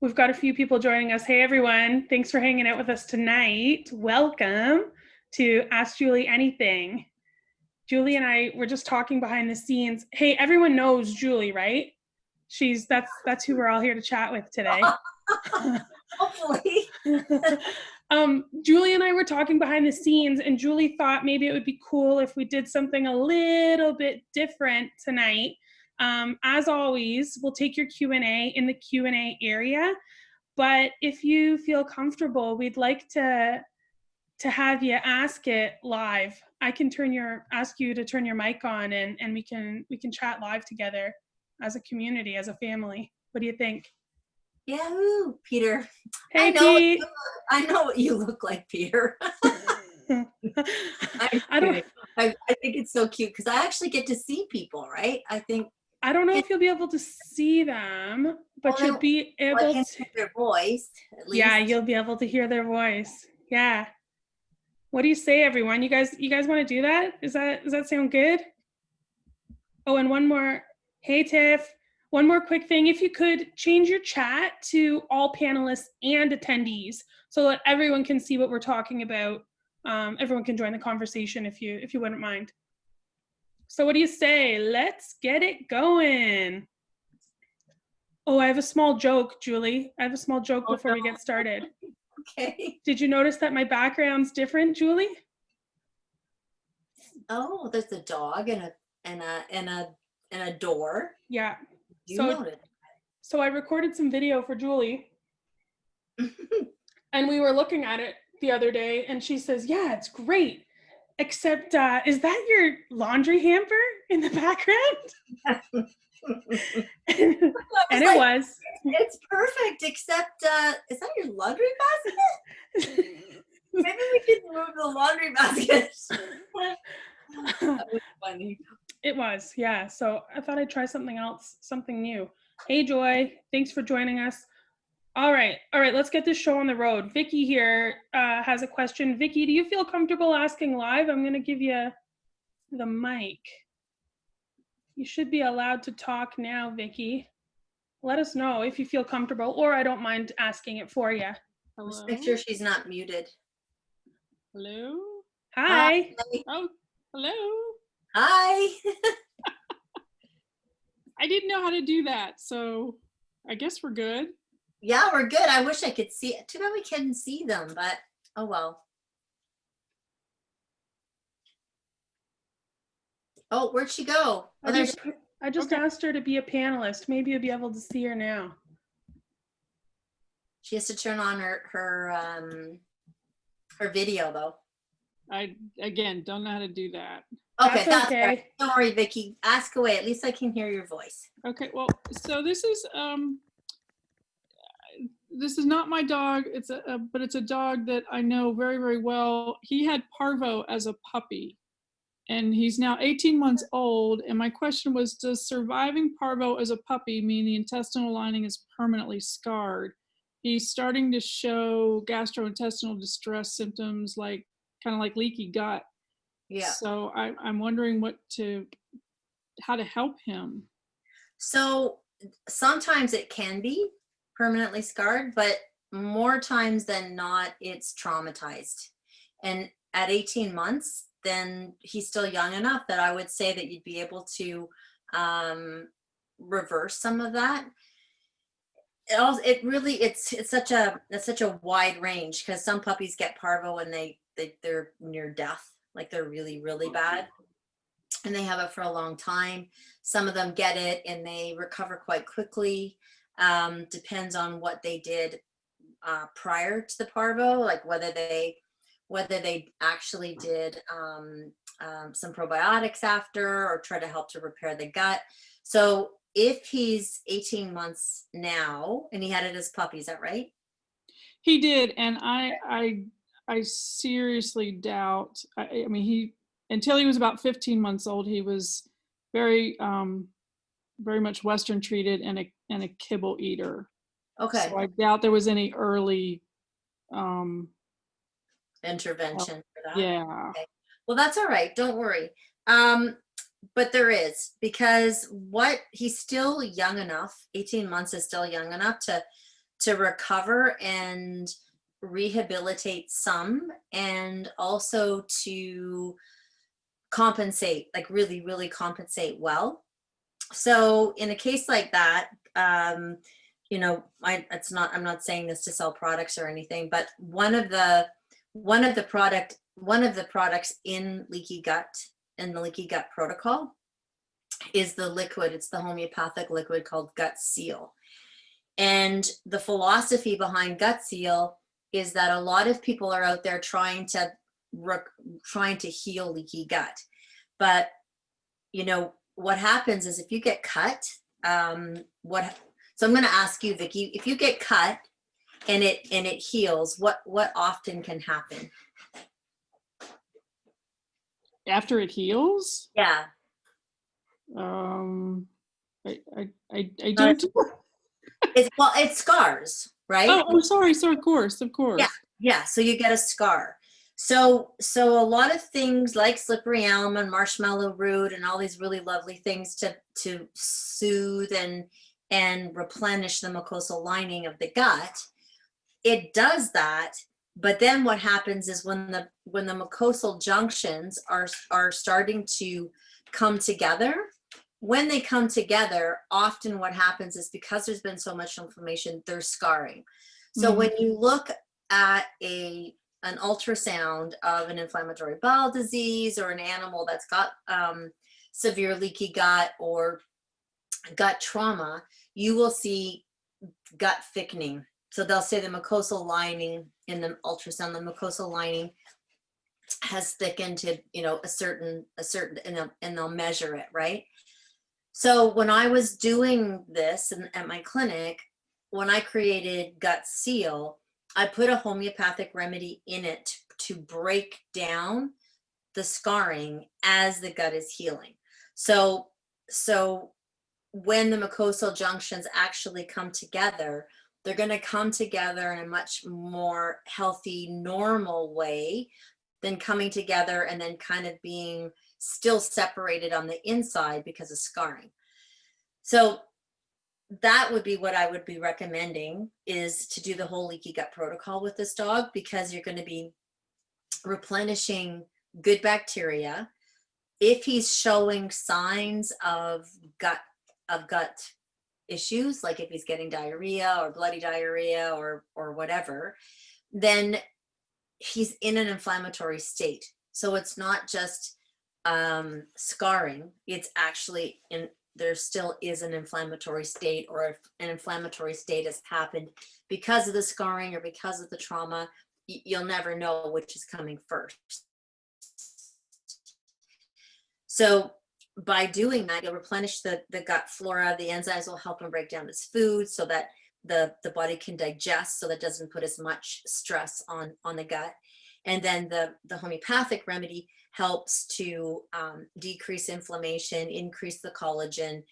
We've got a few people joining us. Hey, everyone. Thanks for hanging out with us tonight. Welcome to Ask Julie Anything. Julie and I were just talking behind the scenes. Hey, everyone knows Julie, right? That's who we're all here to chat with today. Hopefully. Julie and I were talking behind the scenes, and Julie thought maybe it would be cool if we did something a little bit different tonight. As always, we'll take your Q&A in the Q&A area, but if you feel comfortable, we'd like to have you ask it live. I can ask you to turn your mic on, and we can chat live together as a community, as a family. What do you think? Yahoo, Peter. Hey, Pete. I know what you look like, Peter. I think it's so cute because I actually get to see people, right? I don't know if you'll be able to see them, but you'll be able to hear their voice, at least. Yeah, you'll be able to hear their voice. Yeah. What do you say, everyone? You guys want to do that? Does that sound good? Oh, and one more. Hey, Tiff. One more quick thing. If you could change your chat to all panelists and attendees so that everyone can see what we're talking about. Everyone can join the conversation if you wouldn't mind. So what do you say? Let's get it going. Oh, I have a small joke, Julie. I have a small joke before we get started. Okay. Did you notice that my background's different, Julie? Oh, there's a dog and a door. Yeah. Noted. So I recorded some video for Julie, and we were looking at it the other day, and she says, "Yeah, it's great. Except, is that your laundry hamper in the background?" And it was. It's perfect, except, is that your laundry basket? Maybe we can move the laundry basket. That was funny. It was, yeah. So I thought I'd try something else, something new. Hey, Joy. Thanks for joining us. All right. Let's get this show on the road. Vicky here has a question. Vicky, do you feel comfortable asking live? I'm going to give you the mic. You should be allowed to talk now, Vicky. Let us know if you feel comfortable, or I don't mind asking it for you. Hello? Let's make sure she's not muted. Hello? Hi. Oh, hello. Hi. I didn't know how to do that, so I guess we're good. Yeah, we're good. I wish I could see it. Too bad we couldn't see them, but oh well. Oh, where'd she go? Oh, I just asked her to be a panelist. Maybe you'll be able to see her now. She has to turn on her video though. I, again, don't know how to do that. Okay, that's okay. right. Don't worry, Vicky. Ask away. At least I can hear your voice. Okay, well, so this is not my dog. But it's a dog that I know very, very well. He had Parvo as a puppy, and he's now 18 months old. And my question was, does surviving Parvo as a puppy mean the intestinal lining is permanently scarred? He's starting to show gastrointestinal distress symptoms, kind of like leaky gut. Yeah. So I'm wondering how to help him. So sometimes it can be permanently scarred, but more times than not, it's traumatized. And at 18 months, then he's still young enough that I would say that you'd be able to reverse some of that. It's such a wide range, because some puppies get Parvo and they're near death, like they're really, really bad, and they have it for a long time. Some of them get it and they recover quite quickly. Depends on what they did prior to the Parvo, like whether they actually did some probiotics after, or try to help to repair the gut. So if he's 18 months now and he had it as puppy, is that right? He did, and I seriously doubt. I mean, he, until he was about 15 months old, he was very very much Western treated and a kibble eater. Okay. So I doubt there was any early intervention for that. Yeah. Okay. Well, that's all right. Don't worry. But there is, because he's still young enough, 18 months is still young enough to recover and rehabilitate some, and also to compensate, like really, really compensate well. So in a case like that, you know, I'm not saying this to sell products or anything, but one of the products in leaky gut, in the leaky gut protocol, is the liquid. It's the homeopathic liquid called Gut Seal. And the philosophy behind Gut Seal is that a lot of people are out there trying to heal leaky gut. But, you know, what happens is if you get cut, so I'm going to ask you, Vicki, if you get cut and it heals, what often can happen? After it heals? Yeah. I don't. It's scars, right? Oh, sorry. Of course. Yeah. So you get a scar. So a lot of things like slippery elm and marshmallow root and all these really lovely things to soothe and replenish the mucosal lining of the gut, it does that. But then what happens is when the mucosal junctions are starting to come together, when they come together, often what happens is because there's been so much inflammation, there's scarring. So when you look at an ultrasound of an inflammatory bowel disease or an animal that's got severe leaky gut or gut trauma, you will see gut thickening. So they'll say the mucosal lining in the ultrasound, the mucosal lining has thickened to, you know, a certain, and they'll measure it, right? So when I was doing this at my clinic, when I created Gut Seal, I put a homeopathic remedy in it to break down the scarring as the gut is healing. So when the mucosal junctions actually come together, they're going to come together in a much more healthy, normal way than coming together and then kind of being still separated on the inside because of scarring. So that would be what I would be recommending, is to do the whole leaky gut protocol with this dog, because you're going to be replenishing good bacteria. If he's showing signs of gut issues, like if he's getting diarrhea or bloody diarrhea or whatever, then he's in an inflammatory state. So it's not just scarring, it's actually there still is an inflammatory state, or if an inflammatory state has happened because of the scarring or because of the trauma, you'll never know which is coming first. So by doing that, you'll replenish the gut flora. The enzymes will help him break down his food so that the body can digest, so that doesn't put as much stress on the gut. And then the homeopathic remedy helps to decrease inflammation, increase the collagen,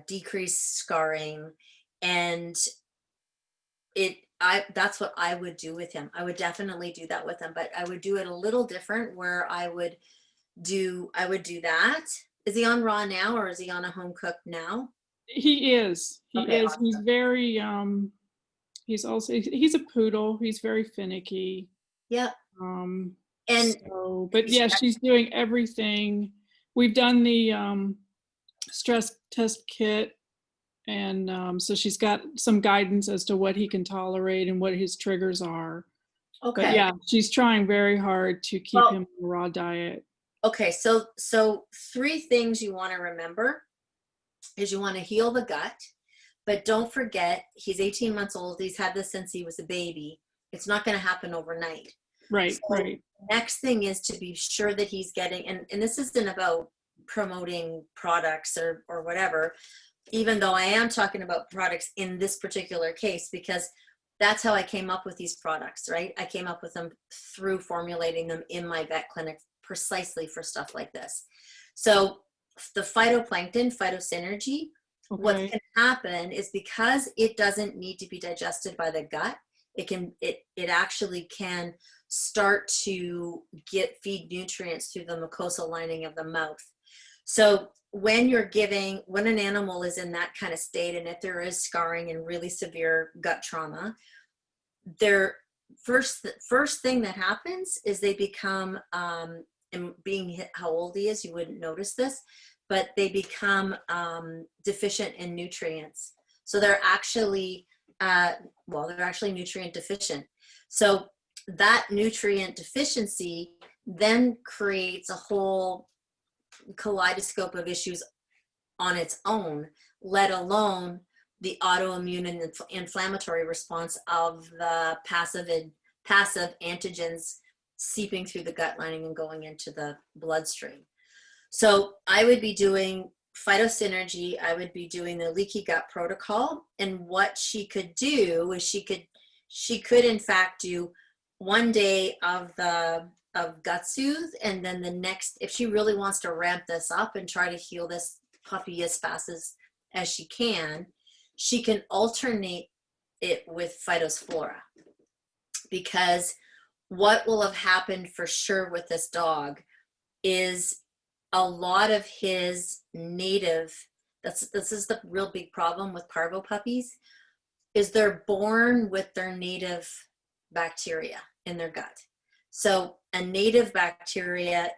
decrease scarring. And that's what I would do with him. I would definitely do that with him, but I would do it a little different, where I would do that. Is he on raw now, or is he on a home cooked now? He is. Awesome. He's very he's a poodle. He's very finicky. Yep. But yeah, she's doing everything. We've done the stress test kit, and so she's got some guidance as to what he can tolerate and what his triggers are. Okay. But yeah, she's trying very hard to keep him on a raw diet. Okay, so 3 things you want to remember is you want to heal the gut, but don't forget he's 18 months old. He's had this since he was a baby. It's not going to happen overnight. Right, so right. Next thing is to be sure that he's getting, and this isn't about promoting products or whatever, even though I am talking about products in this particular case, because that's how I came up with these products, right? I came up with them through formulating them in my vet clinic precisely for stuff like this. So the phytoplankton, phytosynergy, what can happen is, because it doesn't need to be digested by the gut, it actually can start to feed nutrients through the mucosal lining of the mouth. So when an animal is in that kind of state, and if there is scarring and really severe gut trauma, their first thing that happens is they become, and being how old he is, you wouldn't notice this, but they become deficient in nutrients. So they're actually, they're actually nutrient deficient. So that nutrient deficiency then creates a whole kaleidoscope of issues on its own, let alone the autoimmune and inflammatory response of the passive antigens seeping through the gut lining and going into the bloodstream. So I would be doing phytosynergy, I would be doing the leaky gut protocol, and what she could do is she could in fact do 1 day of gut soothe, and then the next, if she really wants to ramp this up and try to heal this puppy as fast as she can alternate it with Phytosflora. Because what will have happened for sure with this dog is a lot of his native, this is the real big problem with Parvo puppies, is they're born with their native bacteria in their gut. So a native bacteria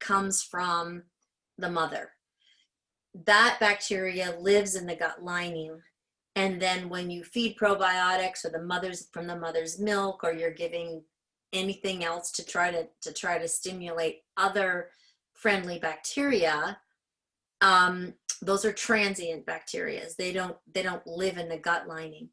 comes from the mother. That bacteria lives in the gut lining, and then when you feed probiotics or from the mother's milk, or you're giving anything else to try to stimulate other friendly bacteria, those are transient bacteria. They don't live in the gut lining.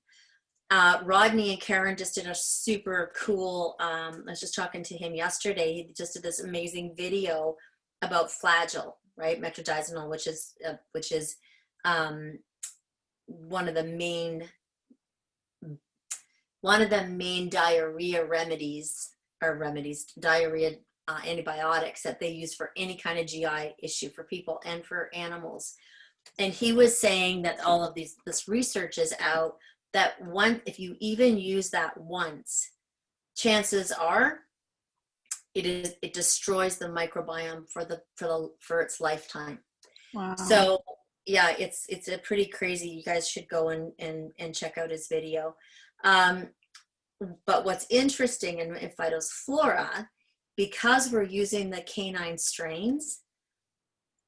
Rodney and Karen just did a super cool, I was just talking to him yesterday, he just did this amazing video about Flagyl, right? Metronidazole, which is one of the main diarrhea diarrhea antibiotics that they use for any kind of GI issue for people and for animals. And he was saying that all of this research is out, that if you even use that once, chances are it destroys the microbiome for its lifetime. Wow. So yeah, it's a pretty crazy. You guys should go and check out his video. But what's interesting in Phytosflora, because we're using the canine strains,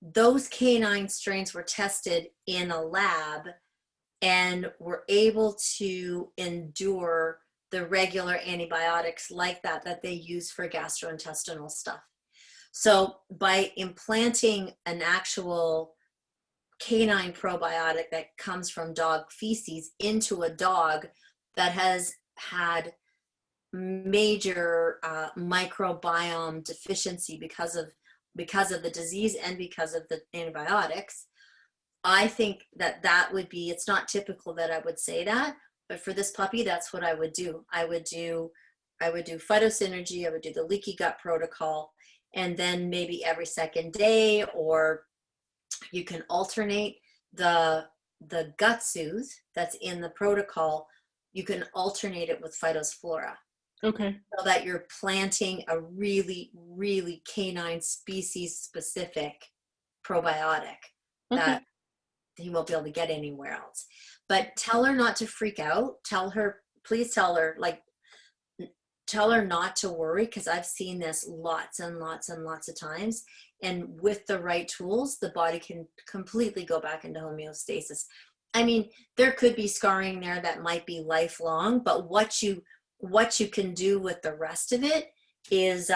those canine strains were tested in a lab and were able to endure the regular antibiotics like that they use for gastrointestinal stuff. So by implanting an actual canine probiotic that comes from dog feces into a dog that has had major microbiome deficiency because of the disease and because of the antibiotics, I think that would be, it's not typical that I would say that, but for this puppy, that's what I would do. I would do phytosynergy, I would do the leaky gut protocol, and then maybe every second day, or you can alternate the gut soothe that's in the protocol, you can alternate it with Phytosflora. Okay. So that you're planting a really, really canine species specific probiotic that he won't be able to get anywhere else. But tell her not to freak out. Please tell her not to worry, because I've seen this lots and lots and lots of times. And with the right tools, the body can completely go back into homeostasis. I mean, there could be scarring there that might be lifelong, but what you can do with the rest of it is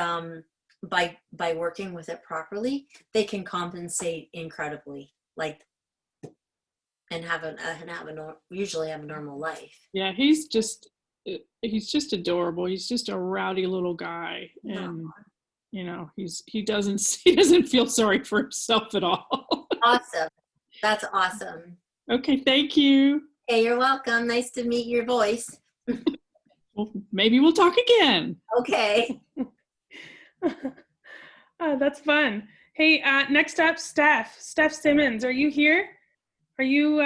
by working with it properly, they can compensate incredibly, and usually have a normal life. Yeah, he's just adorable. He's just a rowdy little guy, and he doesn't feel sorry for himself at all. Awesome. That's awesome. Okay, thank you. Hey, you're welcome. Nice to meet your voice. Well, maybe we'll talk again. Okay. Oh, that's fun. Hey, next up, Steph Simmons. Are you here? Are you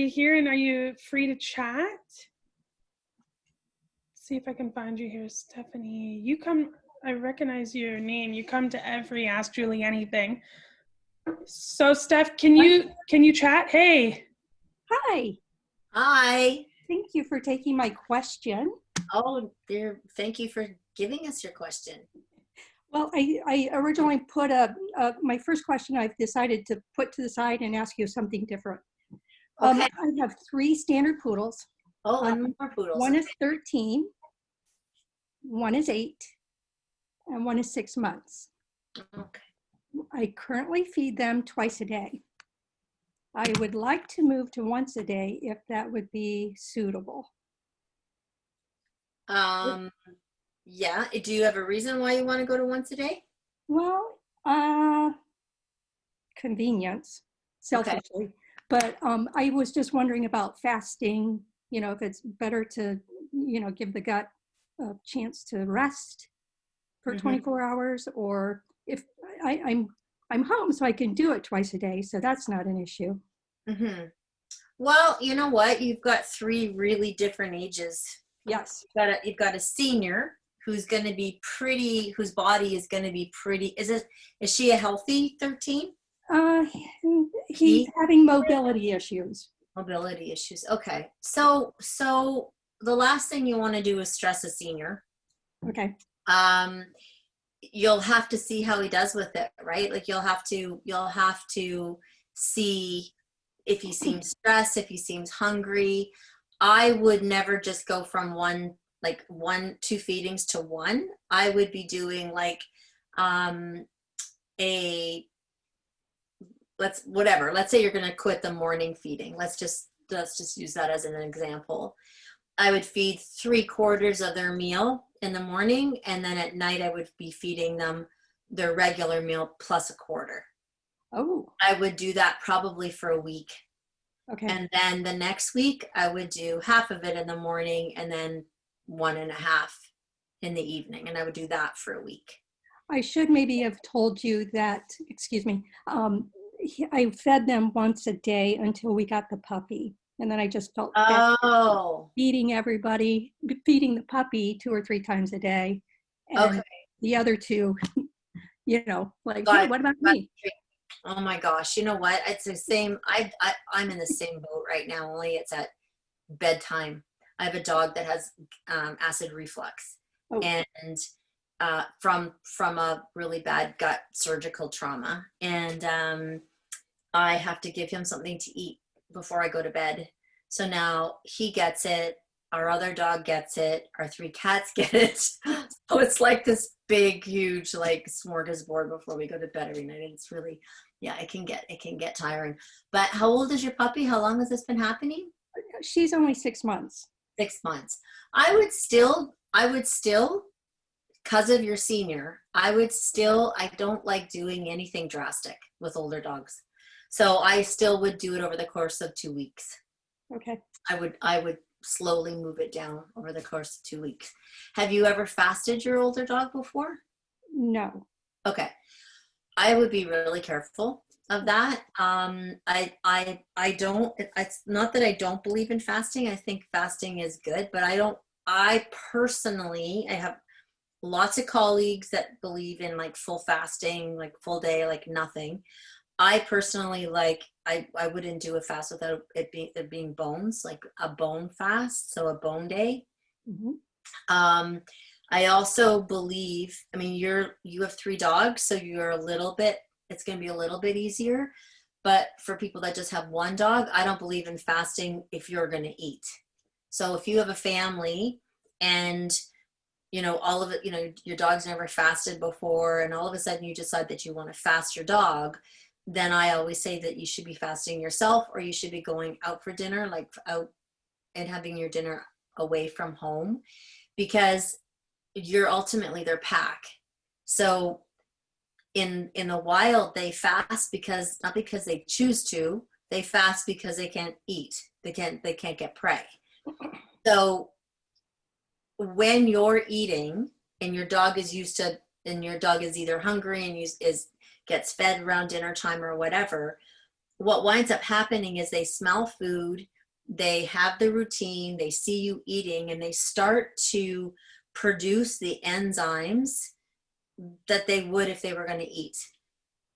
here, and are you free to chat? Let's see if I can find you here, Stephanie. I recognize your name. You come to every Ask Julie Anything. So Steph, can you chat? Hey. Hi, Hi. thank you for taking my question. Oh, dear. Thank you for giving us your question. Well, I originally put my first question I've decided to put to the side and ask you something different. Okay. I have 3 standard poodles. Oh, more poodles. One is Okay. 13, one is 8, and one is 6 months. Okay. I currently feed them twice a day. I would like to move to once a day if that would be suitable. Yeah. Do you have a reason why you want to go to once a day? Well, convenience, Okay. selfishly. But I was just wondering about fasting, if it's better to, give the gut a chance to rest for Mhm. 24 hours, or if I'm home, so I can do it twice a day. So that's not an issue. Mm-hmm. Well, you know what? You've got 3 really different ages. Yes. You've got a senior who's going to be pretty, whose body is going to be pretty. Is she a healthy 13? He's having mobility issues. Mobility issues. Okay. So the last thing you want to do is stress a senior. Okay. You'll have to see how he does with it, right? Like you'll have to see if he seems stressed, if he seems hungry. I would never just go from 2 feedings to 1. I would be doing like let's say you're going to quit the morning feeding. Let's just use that as an example. I would feed 3/4 of their meal in the morning, and then at night I would be feeding them their regular meal plus 1/4. Oh. I would do that probably for a week. Okay. And then the next week I would do half of it in the morning and then 1.5 in the evening. And I would do that for a week. I should maybe have told you that, excuse me, I fed them once a day until we got the puppy. And then I just felt bad feeding the puppy 2 or 3 times a day. And the other 2, like, hey, what about me? Oh my gosh. You know what? It's the same. I'm in the same boat right now, only it's at bedtime. I have a dog that has acid reflux. Oh. And from a really bad gut surgical trauma. And I have to give him something to eat before I go to bed. So now he gets it. Our other dog gets it. Our 3 cats get it. So it's like this big, huge, like smorgasbord before we go to bed every night. And it's really, yeah, it can get tiring. But how old is your puppy? How long has this been happening? She's only 6 months. 6 months. I would still, because of your senior, I don't like doing anything drastic with older dogs. So I still would do it over the course of 2 weeks. Okay. I would slowly move it down over the course of 2 weeks. Have you ever fasted your older dog before? No. Okay. I would be really careful of that. It's not that I don't believe in fasting. I think fasting is good, but I personally have lots of colleagues that believe in like full fasting, like full day, like nothing. I personally I wouldn't do a fast without it being bones, like a bone fast, so a bone day. Mm-hmm. I also believe, I mean, you have 3 dogs, so it's going to be a little bit easier. But for people that just have 1 dog, I don't believe in fasting if you're going to eat. So if you have a family and, all of it, your dog's never fasted before, and all of a sudden you decide that you want to fast your dog, then I always say that you should be fasting yourself, or you should be going out for dinner, like out and having your dinner away from home, because you're ultimately their pack. So in the wild, they fast not because they choose to, they fast because they can't eat. They can't get prey. So when you're eating and your dog is either hungry and gets fed around dinner time or whatever, what winds up happening is they smell food, they have the routine, they see you eating, and they start to produce the enzymes that they would if they were going to eat.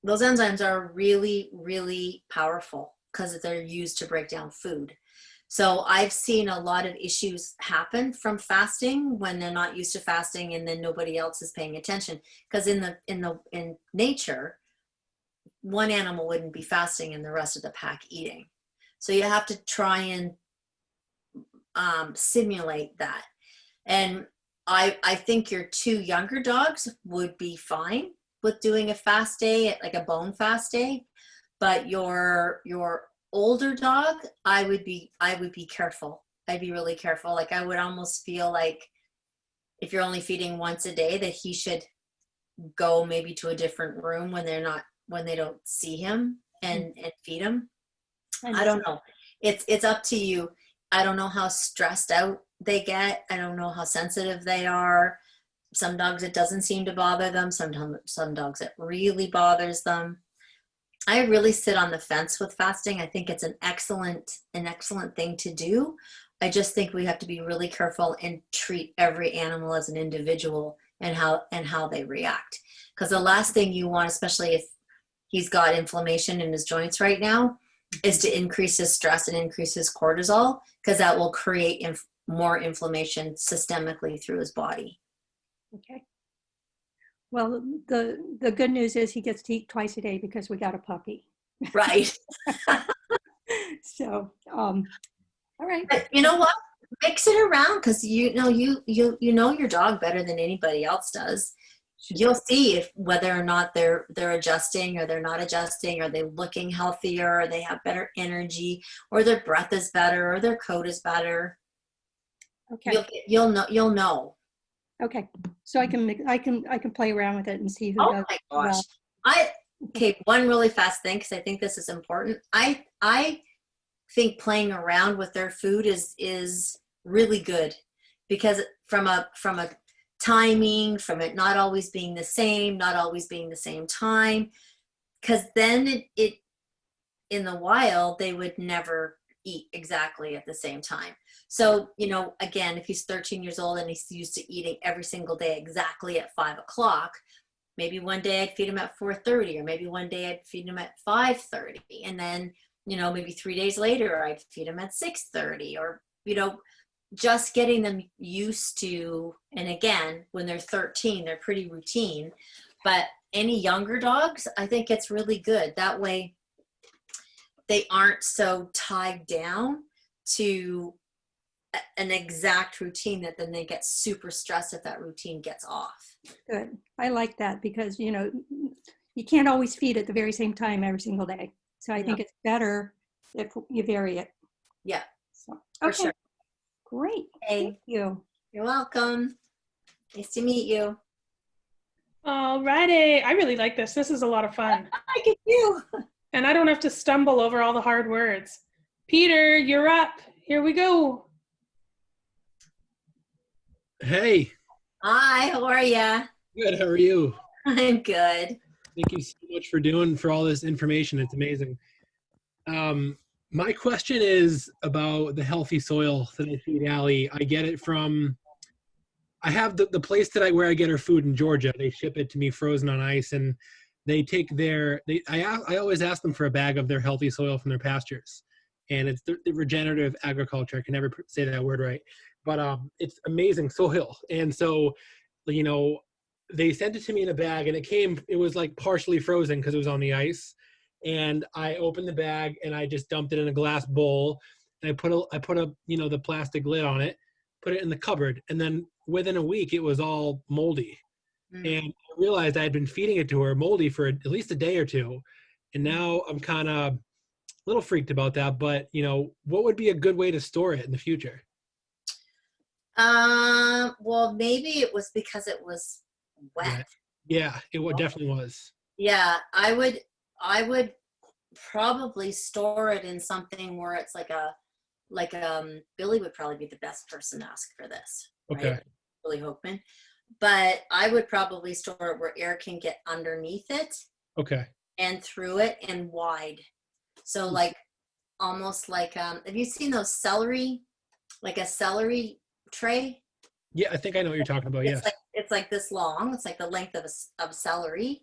those enzymes are really, really powerful because they're used to break down food. So I've seen a lot of issues happen from fasting when they're not used to fasting, and then nobody else is paying attention. Because in nature, one animal wouldn't be fasting and the rest of the pack eating. So you have to try and simulate that. And I think your 2 younger dogs would be fine with doing a fast day, like a bone fast day, but your older dog, I would be careful. I'd be really careful. Like, I would almost feel like if you're only feeding once a day, that he should go maybe to a different room when they don't see him and feed him. I don't know. It's up to you. I don't know how stressed out they get. I don't know how sensitive they are. Some dogs, it doesn't seem to bother them. Some dogs, it really bothers them. I really sit on the fence with fasting. I think it's an excellent thing to do. I just think we have to be really careful and treat every animal as an individual and how they react. Because the last thing you want, especially if he's got inflammation in his joints right now, is to increase his stress and increase his cortisol, because that will create more inflammation systemically through his body. Okay. Well, the good news is he gets to eat twice a day because we got a puppy. Right. So, all right. But you know what? Mix it around, because you know your dog better than anybody else does. You'll see if whether or not they're adjusting or they're not adjusting. Are they looking healthier? Or they have better energy, or their breath is better, or their coat is better. Okay. You'll know. Okay. So I can play around with it and see who Oh does my gosh. well. Okay, one really fast thing, because I think this is important. I think playing around with their food is really good, because from a timing, from it not always being the same time, because then it in the wild they would never eat exactly at the same time. So, again, if he's 13 years old and he's used to eating every single day exactly at 5 o'clock, maybe one day I'd feed him at 4:30, or maybe one day I'd feed him at 5:30, and then maybe 3 days later I'd feed him at 6:30, or just getting them used to. And again, when they're 13, they're pretty routine. But any younger dogs, I think it's really good. That way they aren't so tied down to an exact routine that then they get super stressed if that routine gets off. Good. I like that, because, you can't always feed at the very same time every single day. So I think it's better if you vary it. Yeah, So, for sure. Great. Hey. Thank you. You're welcome. Nice to meet you. Alrighty. I really like this. This is a lot of fun. I get you. And I don't have to stumble over all the hard words. Peter, you're up. Here we go. Hey. Hi, how are ya? Good. How are you? I'm good. Thank you so much for all this information. It's amazing. My question is about the healthy soil that I feed Allie. I get it from, I have the place where I get her food in Georgia. They ship it to me frozen on ice, and they take I always ask them for a bag of their healthy soil from their pastures. And it's the regenerative agriculture. I can never say that word right. But it's amazing soil. And so, they sent it to me in a bag, and it was like partially frozen because it was on the ice. And I opened the bag and I just dumped it in a glass bowl, and I put a the plastic lid on it, put it in the cupboard, and then within a week it was all moldy. And I realized I had been feeding it to her moldy for at least a day or two, and now I'm kind of a little freaked about that. But what would be a good way to store it in the future? Well, maybe it was because it was wet. Yeah, it definitely was. Yeah, I would probably store it in something where it's Billy would probably be the best person to ask for this. Okay. Right? Billy Hoekman. But I would probably store it where air can get underneath it. Okay. And through it and wide. So almost like, have you seen those celery, like a celery tray? Yeah, I think I know what you're talking about. Yes. It's like this long. It's like the length of celery.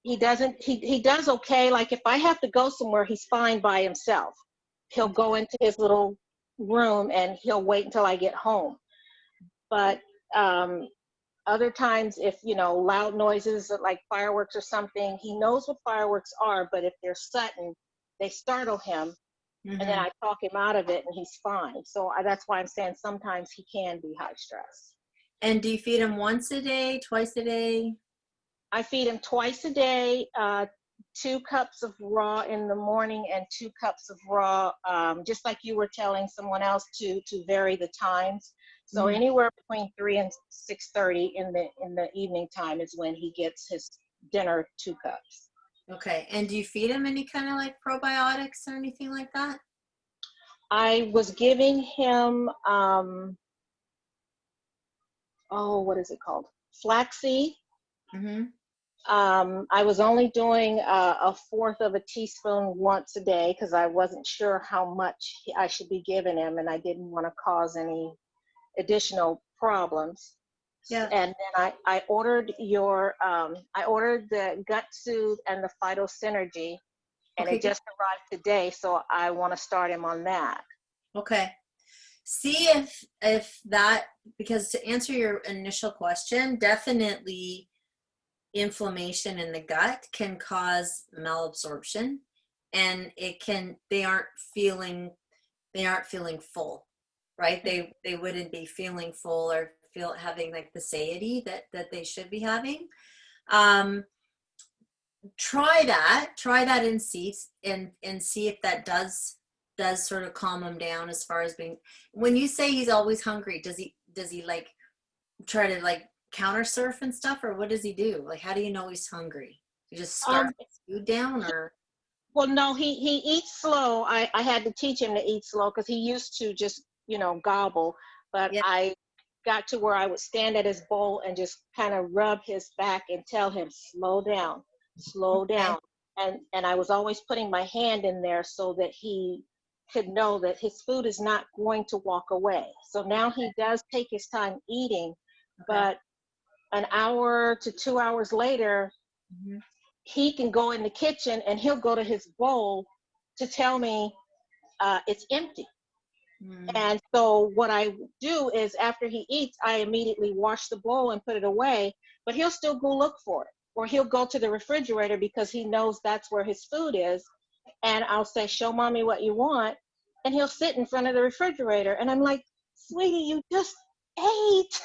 he does okay. Like if I have to go somewhere, he's fine by himself. He'll go into his little room and he'll wait until I get home. But other times, if, you know, loud noises like fireworks or something, he knows what fireworks are, but if they're sudden, they startle him. And then I talk him out of it and he's fine. So that's why I'm saying sometimes he can be high stress. And do you feed him once a day, twice a day? I feed him twice a day, 2 cups of raw in the morning and 2 cups of raw, just like you were telling someone else to vary the times. So anywhere between 3 and 6:30 in the evening time is when he gets his dinner 2 cups. Okay. And do you feed him any kind of like probiotics or anything like that? I was giving him, what is it called? Flaxseed. I was only doing a 1/4 of a teaspoon once a day because I wasn't sure how much I should be giving him, and I didn't want to cause any additional problems. Yeah. And then I ordered I ordered the Gut Soothe and the Phyto Synergy, and Okay, it just arrived today, so I want to start him on that. Okay. See if that, because to answer your initial question, definitely inflammation in the gut can cause malabsorption, and they aren't feeling full, right? They wouldn't be feeling full or having like the satiety that they should be having. Try that and see if that does sort of calm him down as far as being, when you say he's always hungry, does he like try to like counter surf and stuff, or what does he do? Like, how do you know he's hungry? You just scarf his food down, or? Well, no, he eats slow. I had to teach him to eat slow because he used to just, you know, gobble. But Yeah. I got to where I would stand at his bowl and just kind of rub his back and tell him, slow down, slow down. And I was always putting my hand in there so that he could know that his food is not going to walk away. So now he does take his time eating, but an hour to 2 hours later, he can go in the kitchen and he'll go to his bowl to tell me it's empty. And so what I do is after he eats, I immediately wash the bowl and put it away, but he'll still go look for it. Or he'll go to the refrigerator because he knows that's where his food is. And I'll say, show mommy what you want. And he'll sit in front of the refrigerator. And I'm like, sweetie, you just ate.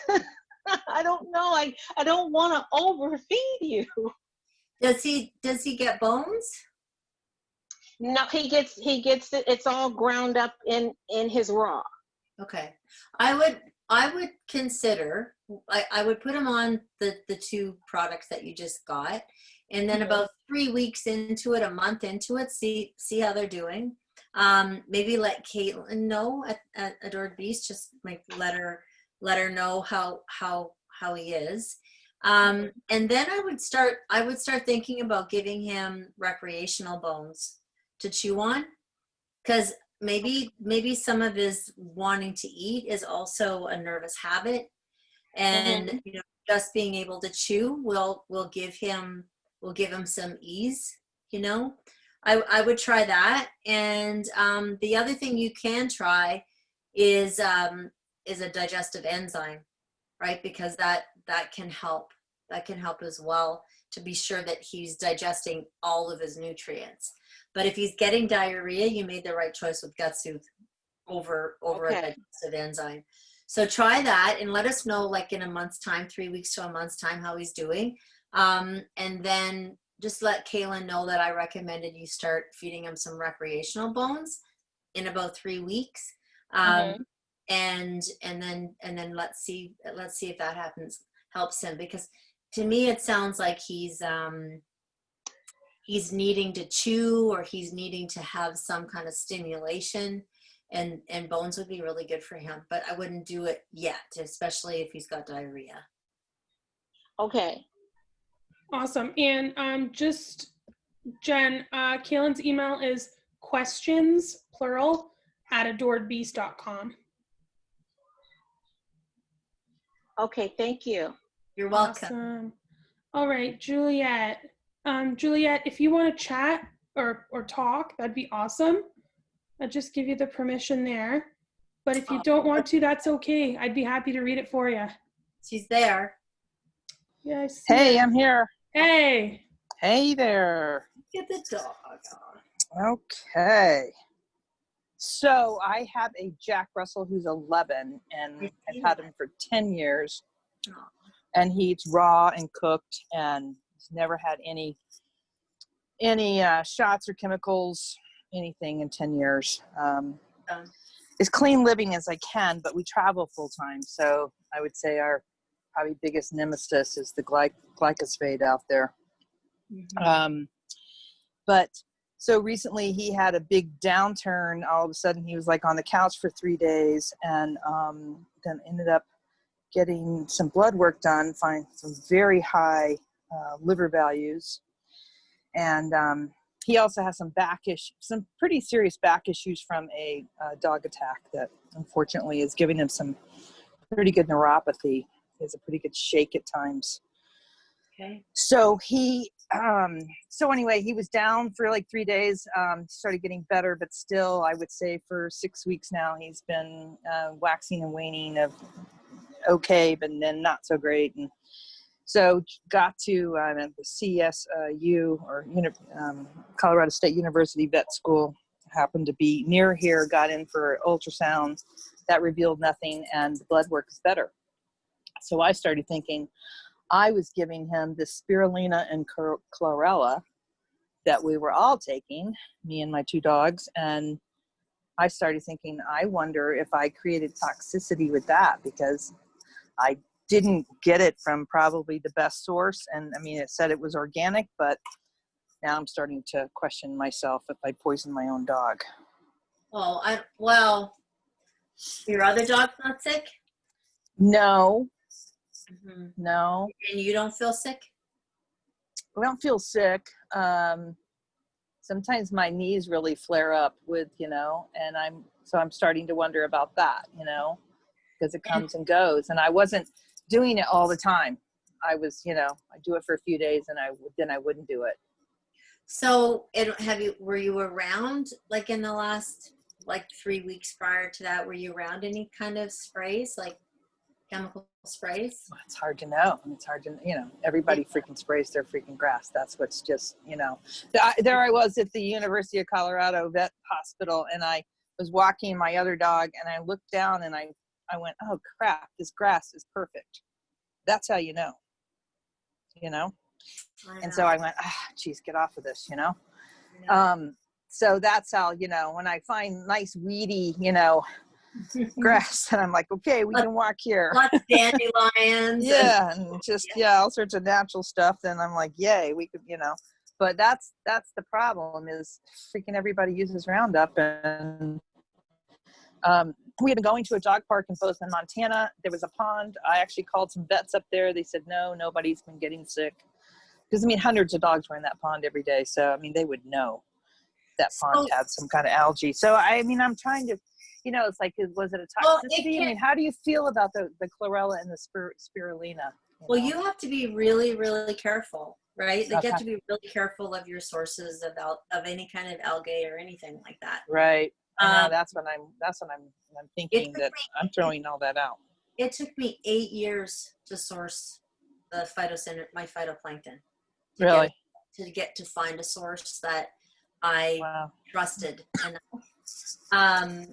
I don't know. I don't want to overfeed you. Does he get bones? No, he gets it. It's all ground up in his raw. Okay. I would consider, I would put him on the 2 products that you just got, and then about 3 weeks into it, a month into it, see how they're doing. Maybe let Caitlin know at Adored Beast, just like let her know how he is. And then I would start thinking about giving him recreational bones to chew on, because maybe some of his wanting to eat is also a nervous habit, and you know, just being able to chew will give him some ease. You know, I would try that. And the other thing you can try is a digestive enzyme, right? Because that can help as well, to be sure that he's digesting all of his nutrients. But if he's getting diarrhea, you made the right choice with Gut Soothe over a digestive enzyme. So try that and let us know, like in a month's time, 3 weeks to a month's time, how he's doing. And then just let Kaylin know that I recommended you start feeding him some recreational bones in about 3 weeks. And then let's see if that helps him, because to me it sounds like he's needing to chew, or he's needing to have some kind of stimulation, and bones would be really good for him, but I wouldn't do it yet, especially if he's got diarrhea. Okay. Awesome. And just Jen, Kaylin's email is questions, plural, @adoredbeast.com. Okay, thank you. You're welcome. Awesome. All right, Juliet. Juliet, if you want to chat or talk, that'd be awesome. I'll just give you the permission there. But if you don't want to, that's okay. I'd be happy to read it for you. She's there. Yeah, I see Hey, her. I'm here. Hey. Hey there. Get the dog on. Okay. So I have a Jack Russell who's 11, and I've had him for 10 years. Oh. And he eats raw and cooked, and he's never had any shots or chemicals, anything in 10 years. As clean living as I can, but we travel full time. So I would say our probably biggest nemesis is the glyphosate out there. Mm-hmm. But so recently he had a big downturn. All of a sudden he was like on the couch for 3 days, and then ended up getting some blood work done, find some very high liver values. And he also has some back issues, some pretty serious back issues from a dog attack that unfortunately is giving him some pretty good neuropathy. He has a pretty good shake at times. Okay. So anyway, he was down for like 3 days, started getting better, but still, I would say for 6 weeks now, he's been waxing and waning of okay, but then not so great. And so got to the CSU, or Colorado State University Vet School, happened to be near here, got in for ultrasound that revealed nothing, and the blood work is better. So I started thinking I was giving him the spirulina and chlorella that we were all taking, me and my 2 dogs, and I started thinking, I wonder if I created toxicity with that, because I didn't get it from probably the best source. And I mean, it said it was organic, but now I'm starting to question myself if I poisoned my own dog. Oh, well, your other dog's not sick? No, Mm-hmm. no. And you don't feel sick? I don't feel sick. Sometimes my knees really flare up with, and I'm starting to wonder about that, because it comes and goes. And I wasn't doing it all the time. I was, I do it for a few days, and then I wouldn't do it. So were you around, like in the last, like 3 weeks prior to that, were you around any kind of sprays, like chemical sprays? Well, it's hard to know. It's hard to, everybody freaking sprays their freaking grass. That's what's just, there I was at the University of Colorado Vet Hospital, and I was walking my other dog, and I looked down and I went, oh crap, this grass is perfect. That's how you know. And so I went, geez, get off of this, so that's how, when I find nice weedy, grass, and I'm like, okay, we can walk here. Lots of dandelions. Yeah, and just all sorts of natural stuff. Then I'm like, yay, we could, But that's the problem, is freaking everybody uses Roundup. And we had been going to a dog park in Bozeman, Montana. There was a pond. I actually called some vets up there. They said, no, nobody's been getting sick. Because, hundreds of dogs were in that pond every day. So, they would know that pond had some kind of algae. So, I'm trying to, it's like, was it a toxicity? How do you feel about the chlorella and the spirulina? Well, you have to be really, really careful, right? Like, you have to be really careful of your sources of any kind of algae or anything like that. Right. That's what I'm thinking, that I'm throwing all that out. It took me 8 years to source the my phytoplankton. Really? To find a source that I trusted enough.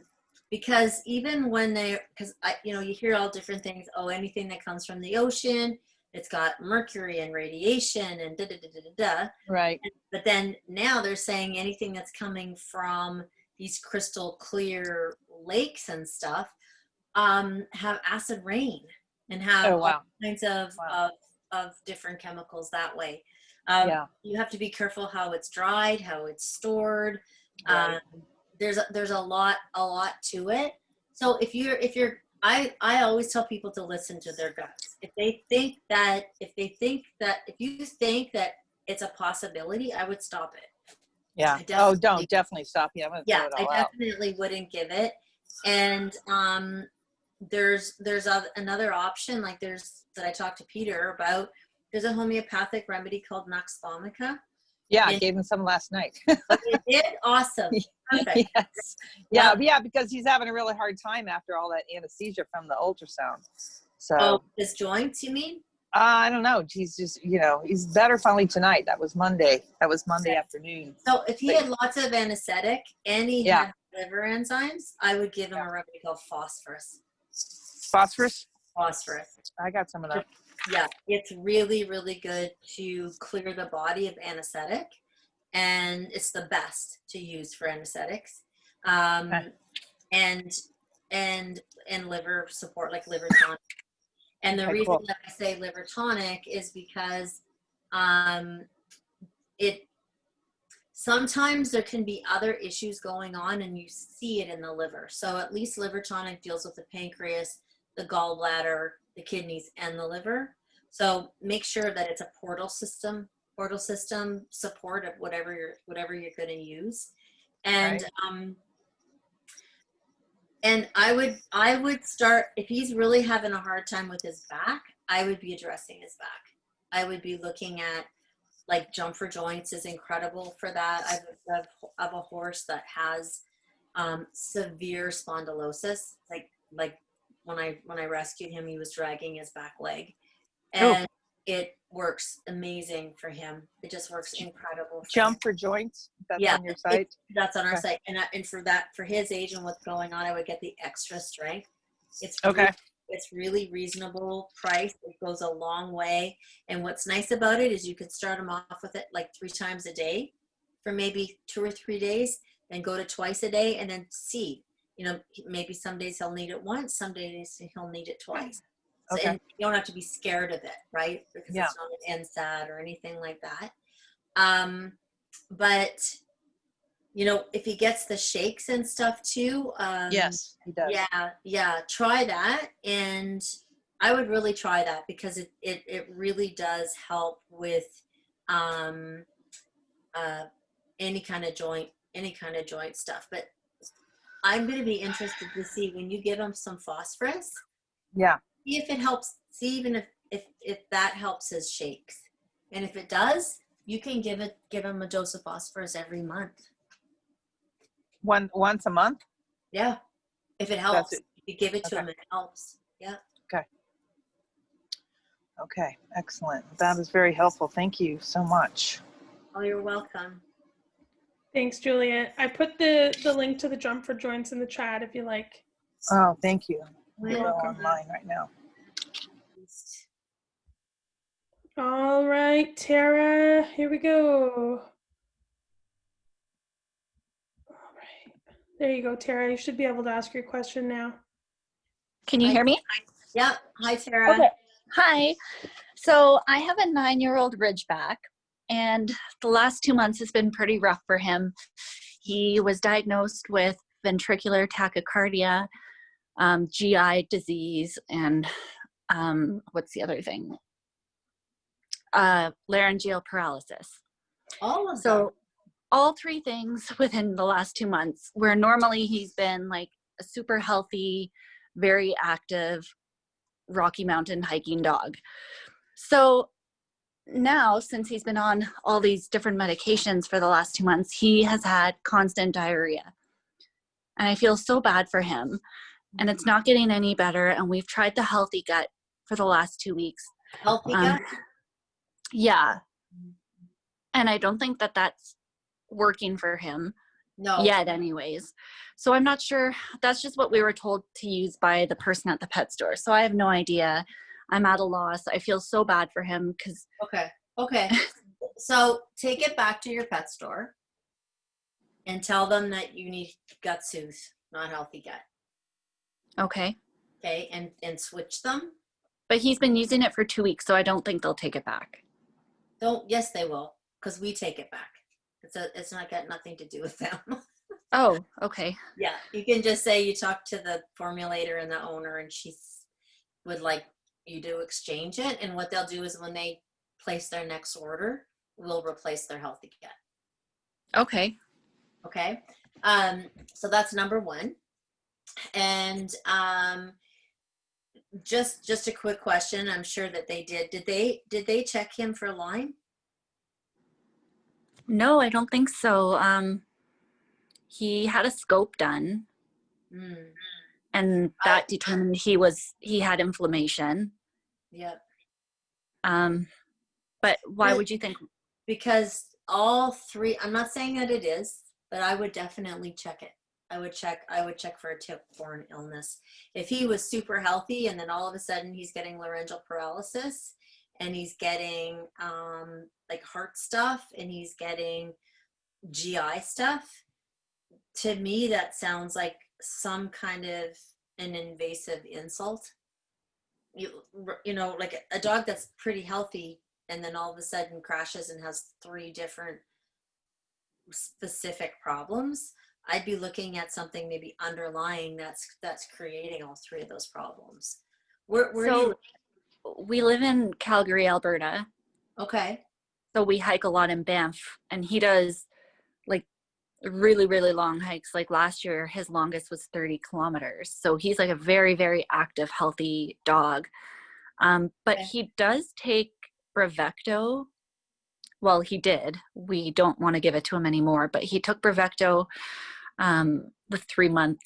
Because even when you hear all different things. Oh, anything that comes from the ocean, it's got mercury and radiation and da da da da da. Right. But then now they're saying anything that's coming from these crystal clear lakes and stuff have acid rain and have all kinds of different chemicals that way. You have to be careful how it's dried, how it's stored. Right. There's a lot to it. So if I always tell people to listen to their guts. If you think that it's a possibility, I would stop it. Yeah. Definitely stop. Yeah. I definitely wouldn't give it. And there's another option, like that I talked to Peter about. there's a homeopathic remedy called Nux vomica. Yeah, I And- gave him some last night. You did? Awesome. Perfect. Yes. Yeah. Yeah, because he's having a really hard time after all that anesthesia from the ultrasound. So Oh, his joints, you mean? I don't know. He's just, he's better finally tonight. That was Monday. Afternoon. So if he had lots of anesthetic and he Yeah. had liver enzymes, I would give him a remedy called phosphorus. Phosphorus. Phosphorus. I got some of that. Yeah, it's really, really good to clear the body of anesthetic, and it's the best to use for anesthetics. Okay. And liver support, like liver tonic. And the Okay, reason cool. that I say liver tonic is because it sometimes there can be other issues going on and you see it in the liver. So at least liver tonic deals with the pancreas, the gallbladder, the kidneys, and the liver. So make sure that it's a portal system support of whatever you're going to use. And and I would start, if he's really having a hard time with his back, I would be addressing his back. I would be looking at, like, Jump for Joints is incredible for that. I have a horse that has severe spondylosis. Like when I rescued him, he was dragging his back leg, and it works amazing for him. It just works incredible. For Jump him. for Joints. That's Yeah, on your site. That's on our Okay. site, and for his age and what's going on, I would get the extra strength. It's Okay. It's really reasonable price. It goes a long way. And what's nice about it is you could start them off with it like 3 times a day for maybe 2 or 3 days, then go to twice a day, and then see. Maybe some days he'll need it once, some days he'll need it twice. So, Okay. and you don't have to be scared of it, right? Because Yeah. it's not an NSAID or anything like that. But if he gets the shakes and stuff too, Yes, he does. yeah, try that. And I would really try that because it really does help with any kind of joint stuff. But I'm going to be interested to see when you give him some phosphorus, Yeah. see if it helps, see even if that helps his shakes. And if it does, you can give him a dose of phosphorus every month. Once a month? Yeah. If it helps, That's it. if you give it to Okay. him, it helps. Yeah. Okay, excellent. That is very helpful. Thank you so much. Oh, you're welcome. Thanks, Juliet. I put the link to the Jump for Joints in the chat if you like. Oh, thank you. You're Go welcome. online right now. All right, Tara, here we go. All right. There you go, Tara. You should be able to ask your question now. Can you hear me? Yep. Hi, Tara. Okay. Hi. So I have a 9-year-old Ridgeback, and the last 2 months has been pretty rough for him. He was diagnosed with ventricular tachycardia, GI disease, and what's the other thing? Laryngeal paralysis. All of them. So all 3 things within the last 2 months, where normally he's been like a super healthy, very active Rocky Mountain hiking dog. So now, since he's been on all these different medications for the last 2 months, he has had constant diarrhea. And I feel so bad for him. And it's not getting any better. And we've tried the healthy gut for the last 2 weeks. Healthy gut? Yeah. And I don't think that that's working for him No. yet anyways. So I'm not sure. That's just what we were told to use by the person at the pet store. So I have no idea. I'm at a loss. I feel so bad for him because Okay. So take it back to your pet store and tell them that you need gut soothe, not healthy gut. okay. Okay. And switch them. But he's been using it for 2 weeks, so I don't think they'll take it back. Yes, they will, because we take it back. It's not got nothing to do with them. Oh, okay. Yeah. You can just say you talked to the formulator and the owner, and she would like you to exchange it. And what they'll do is when they place their next order, we'll replace their healthy gut. Okay. Okay. So that's number 1. And Just a quick question. I'm sure that they did. Did they check him for Lyme? No, I don't think so. He had a scope done, Mm, and that determined he had inflammation. yep. But why would you think? Because all three, I'm not saying that it is, but I would definitely check it. I would check for a tip-borne illness. If he was super healthy and then all of a sudden he's getting laryngeal paralysis and he's getting like heart stuff and he's getting GI stuff, to me that sounds like some kind of an invasive insult. You know, like a dog that's pretty healthy and then all of a sudden crashes and has 3 different specific problems, I'd be looking at something maybe underlying that's creating all 3 of those problems. Where do you, We live in Calgary, Alberta. okay. So we hike a lot in Banff, and he does like really, really long hikes. Like last year, his longest was 30 kilometers. So he's like a very, very active, healthy dog. But Okay. he does take Bravecto. Well, he did. We don't want to give it to him anymore, but he took Bravecto, the 3-month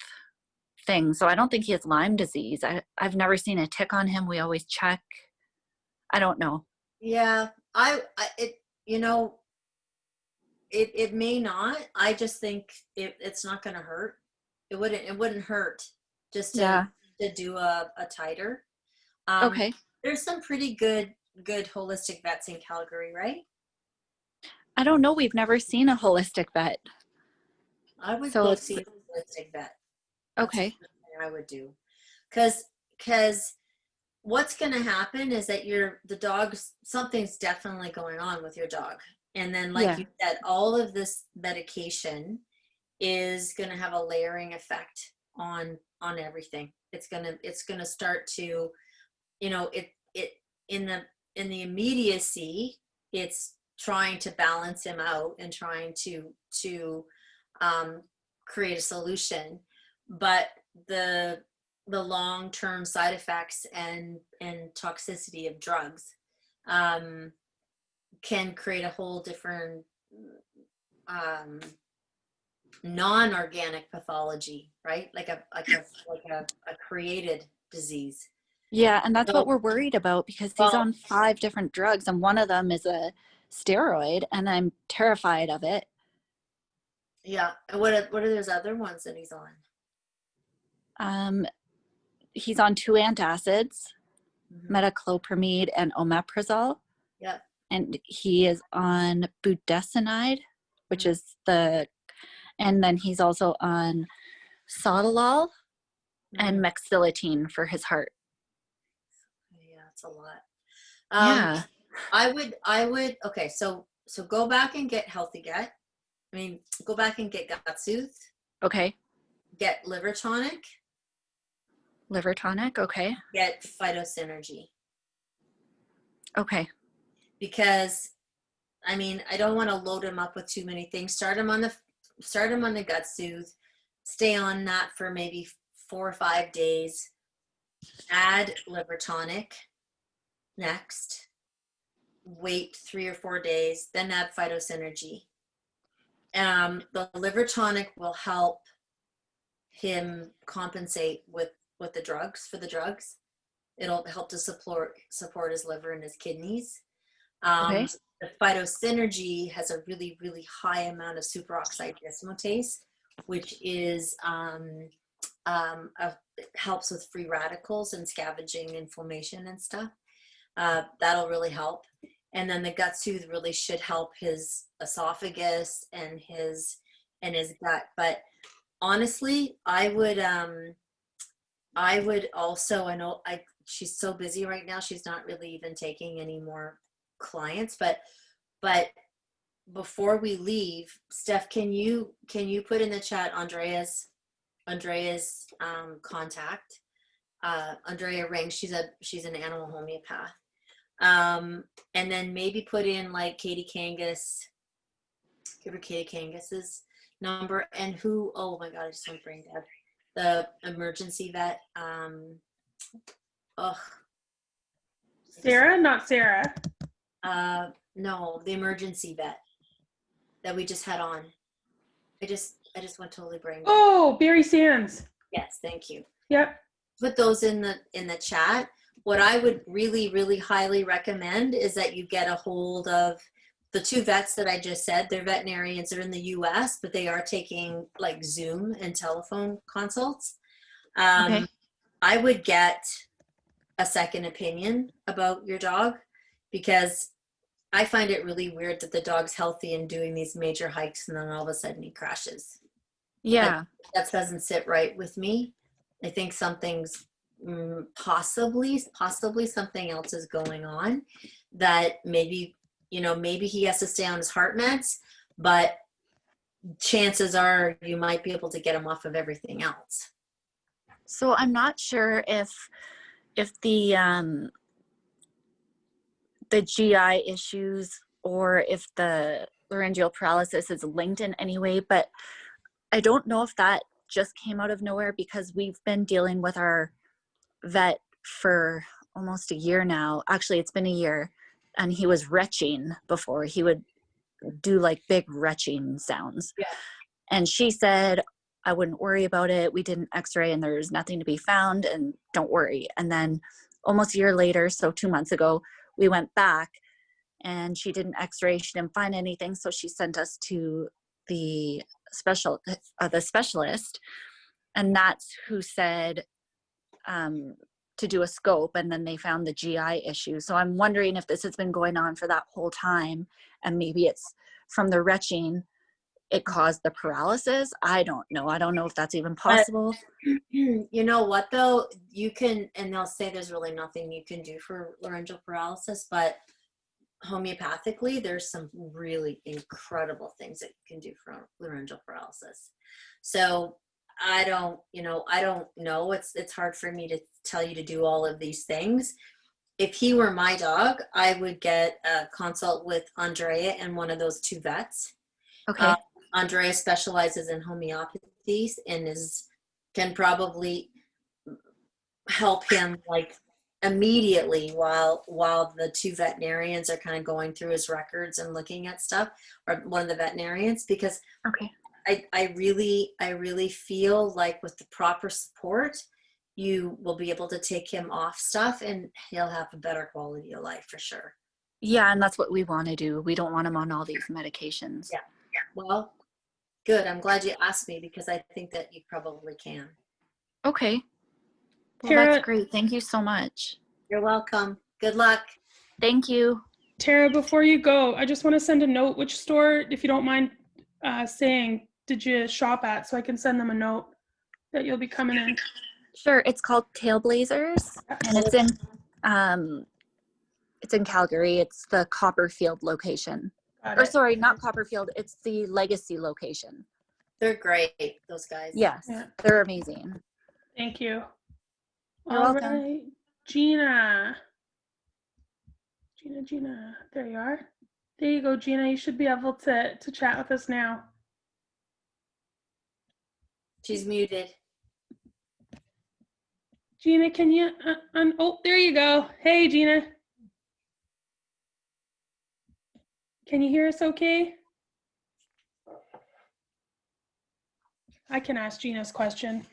thing. So I don't think he has Lyme disease. I've never seen a tick on him. We always check. I don't know. Yeah, you know, it may not. I just think it's not going to hurt. It wouldn't hurt just to do a titer. Okay. There's some pretty good holistic vets in Calgary, right? I don't know. We've never seen a holistic vet. I would So go it's see a holistic vet. okay. That's the thing I would do. Because what's going to happen is that something's definitely going on with your dog. And then like you said, all of this medication is going to have a layering effect on everything. It's going to start to, you know, it in the immediacy, it's trying to balance him out and trying to create a solution, but the long-term side effects and toxicity of drugs can create a whole different non-organic pathology, right? Like a created disease. Yeah, and that's what we're worried about because he's on 5 different drugs and one of them is a steroid and I'm terrified of it. Yeah. And what are those other ones that he's on? He's on 2 antacids, Mm-hmm. metoclopramide and omeprazole. Yeah. And he is on budesonide, which is and then he's also on sotalol and mexillatine for his heart. Yeah, it's a lot. Yeah. I would, okay, so go back and get Healthy Gut. I mean, go back and get Gut Soothe. Okay. Get Liver Tonic. Liver tonic, okay. Get Phytosynergy. Okay. Because, I mean, I don't want to load him up with too many things. Start him on the Gut Soothe. Stay on that for maybe 4 or 5 days. Add Liver Tonic next. Wait 3 or 4 days, then add Phytosynergy. The Liver Tonic will help him compensate with the drugs, for the drugs. It'll help to support his liver and his kidneys. Okay. The Phytosynergy has a really, really high amount of superoxide dismutase, which is helps with free radicals and scavenging inflammation and stuff. That'll really help. And then the Gut Soothe really should help his esophagus and his gut. But honestly, I would also, I know she's so busy right now, she's not really even taking any more clients, but before we leave, Steph, can you put in the chat Andrea's contact? Andrea Ring, she's an animal homeopath. And then maybe put in like Katie Kangas, give her Katie Kangas's number and oh my God, I just went brain dead. The emergency vet, ugh. Sarah, not Sarah. No, the emergency vet that we just had on. I just went totally brain dead. Oh, Barry Sands. Yes, thank you. Yep. Put those in the chat. What I would really, really highly recommend is that you get a hold of the two vets that I just said. They're veterinarians. They're in the US, but they are taking like Zoom and telephone consults. Okay. I would get a second opinion about your dog, because I find it really weird that the dog's healthy and doing these major hikes and then all of a sudden he crashes. Yeah. That doesn't sit right with me. I think something's possibly something else is going on, that maybe he has to stay on his heart meds, but chances are you might be able to get him off of everything else. So I'm not sure if the GI issues or if the laryngeal paralysis is linked in any way, but I don't know if that just came out of nowhere, because we've been dealing with our vet for almost a year now. Actually, it's been a year, and he was retching before. He would do like big retching sounds. Yeah. And she said, I wouldn't worry about it. We did an x-ray and there's nothing to be found, and don't worry. And then almost a year later, so 2 months ago, we went back and she did an x-ray. She didn't find anything. So she sent us to the specialist, and that's who said to do a scope, and then they found the GI issue. So I'm wondering if this has been going on for that whole time, and maybe it's from the retching, it caused the paralysis. I don't know. I don't know if that's even possible. You know what though? You can, and they'll say there's really nothing you can do for laryngeal paralysis, but homeopathically, there's some really incredible things that you can do for laryngeal paralysis. So I don't know. It's hard for me to tell you to do all of these things. If he were my dog, I would get a consult with Andrea and one of those two vets. Okay. Andrea specializes in homeopathy and can probably help him like immediately while the two veterinarians are kind of going through his records and looking at stuff, or one of the veterinarians, because Okay. I really feel like with the proper support, you will be able to take him off stuff and he'll have a better quality of life for sure. Yeah, and that's what we want to do. We don't want him on all these medications. Yeah. Well, good. I'm glad you asked me, because I think that you probably can. Okay. Well, Tara, that's great. Thank you so much. You're welcome. Good luck. Thank you. Tara, before you go, I just want to send a note. Which store, if you don't mind saying, did you shop at, so I can send them a note that you'll be coming in? Sure. It's called Tailblazers, and it's in Calgary. It's the Copperfield location. Got Or it. sorry, not Copperfield. It's the Legacy location. They're great, those guys. Yes, Yeah. they're amazing. Thank you. You're All welcome. right. Gina, there you are. There you go, Gina. You should be able to chat with us now. She's muted. Gina, can you, oh, there you go. Hey, Gina. Can you hear us okay? I can ask Gina's question.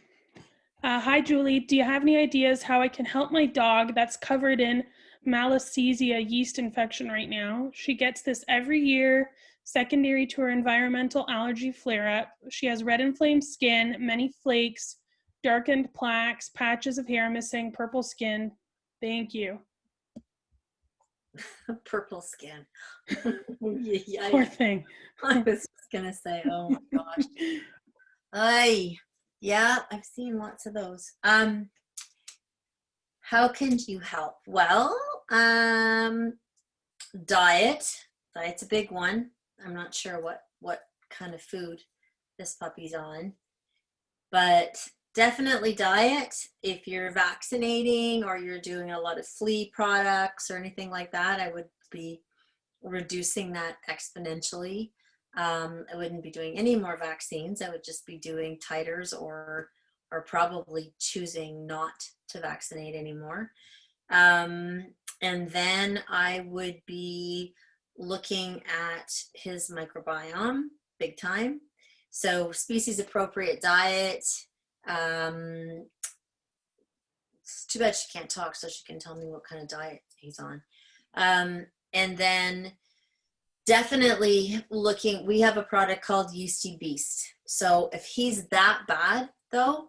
Hi, Julie. Do you have any ideas how I can help my dog that's covered in Malassezia yeast infection right now? She gets this every year, secondary to her environmental allergy flare-up. She has red inflamed skin, many flakes, darkened plaques, patches of hair missing, purple skin. Thank you. Purple skin. Yeah, Poor thing. I was just gonna say, oh my gosh. Yeah, I've seen lots of those. How can you help? Well, diet's a big one. I'm not sure what kind of food this puppy's on, but definitely diet. If you're vaccinating or you're doing a lot of flea products or anything like that, I would be reducing that exponentially. I wouldn't be doing any more vaccines. I would just be doing titers or probably choosing not to vaccinate anymore. And then I would be looking at his microbiome big time. So species appropriate diet. It's too bad she can't talk, so she can tell me what kind of diet he's on. And then definitely looking, we have a product called Yeasty Beast. So if he's that bad though,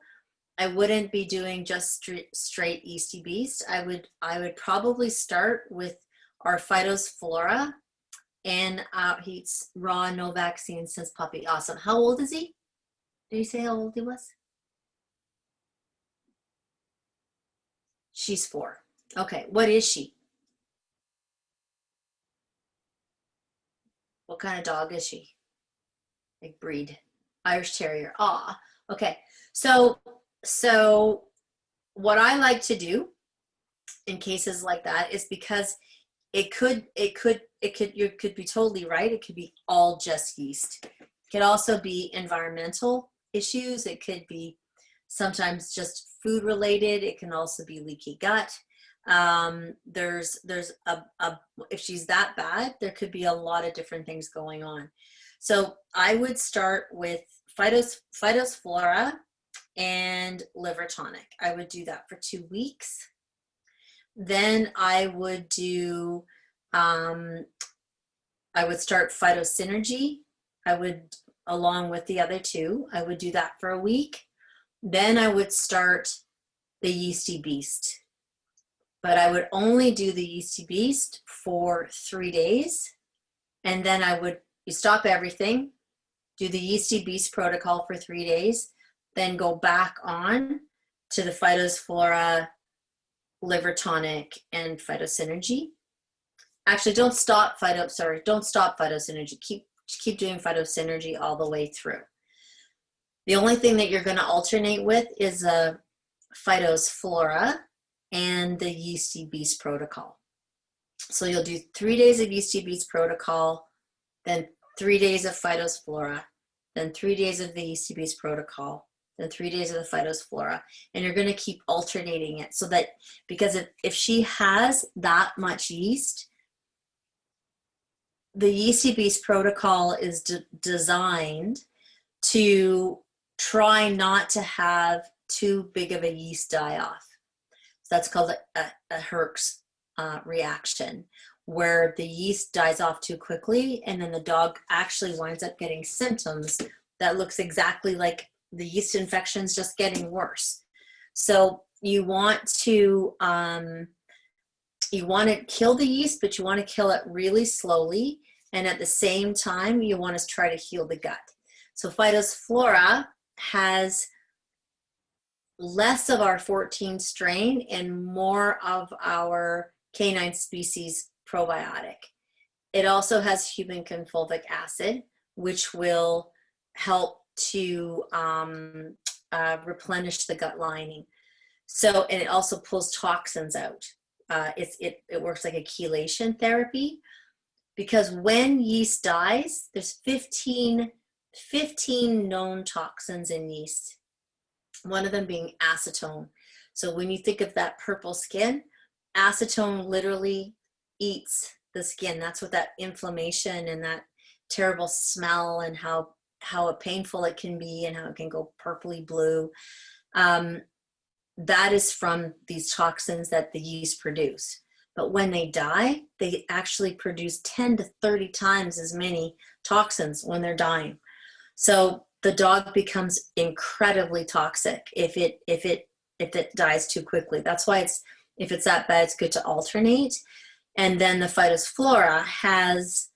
I wouldn't be doing just straight Yeasty Beast. I would probably start with our Phytosflora, and he's raw, no vaccine since puppy. Awesome. How old is he? Did you say how old he was? She's 4. Okay, what is she? What kind of dog is she? Like breed? Irish Terrier. Ah, okay. So what I like to do in cases like that is, because you could be totally right. It could be all just yeast. It could also be environmental issues. It could be sometimes just food related. It can also be leaky gut. There's if she's that bad, there could be a lot of different things going on. So I would start with Phytosflora and liver tonic. I would do that for 2 weeks. Then I would do, I would start Phytosynergy. I would, along with the other 2, I would do that for a week. Then I would start the Yeasty Beast. But I would only do the Yeasty Beast for 3 days. And then you stop everything, do the Yeasty Beast protocol for 3 days, then go back on to the Phytosflora, liver tonic, and Phytosynergy. Actually, don't stop Phytosynergy. Keep doing Phytosynergy all the way through. The only thing that you're going to alternate with is a Phytosflora and the Yeasty Beast protocol. So you'll do 3 days of Yeasty Beast protocol, then 3 days of Phytosflora, then 3 days of the Yeasty Beast protocol, then 3 days of the Phytosflora, and you're going to keep alternating it, so that, because if she has that much yeast, the Yeasty Beast protocol is designed to try not to have too big of a yeast die-off. So that's called a Herx reaction, where the yeast dies off too quickly, and then the dog actually winds up getting symptoms that looks exactly like the yeast infection's just getting worse. So you want to kill the yeast, but you want to kill it really slowly, and at the same time you want to try to heal the gut. So Phytosflora has less of our 14 strain and more of our canine species probiotic. It also has human fulvic acid, which will help to replenish the gut lining. So, and it also pulls toxins out. It works like a chelation therapy, because when yeast dies, there's 15 known toxins in yeast. One of them being acetone. So when you think of that purple skin, acetone literally eats the skin. That's what that inflammation and that terrible smell and how painful it can be and how it can go purpley blue. That is from these toxins that the yeast produce. But when they die, they actually produce 10 to 30 times as many toxins when they're dying. So the dog becomes incredibly toxic if it dies too quickly. That's why if it's that bad, it's good to alternate. And then the Phytosflora has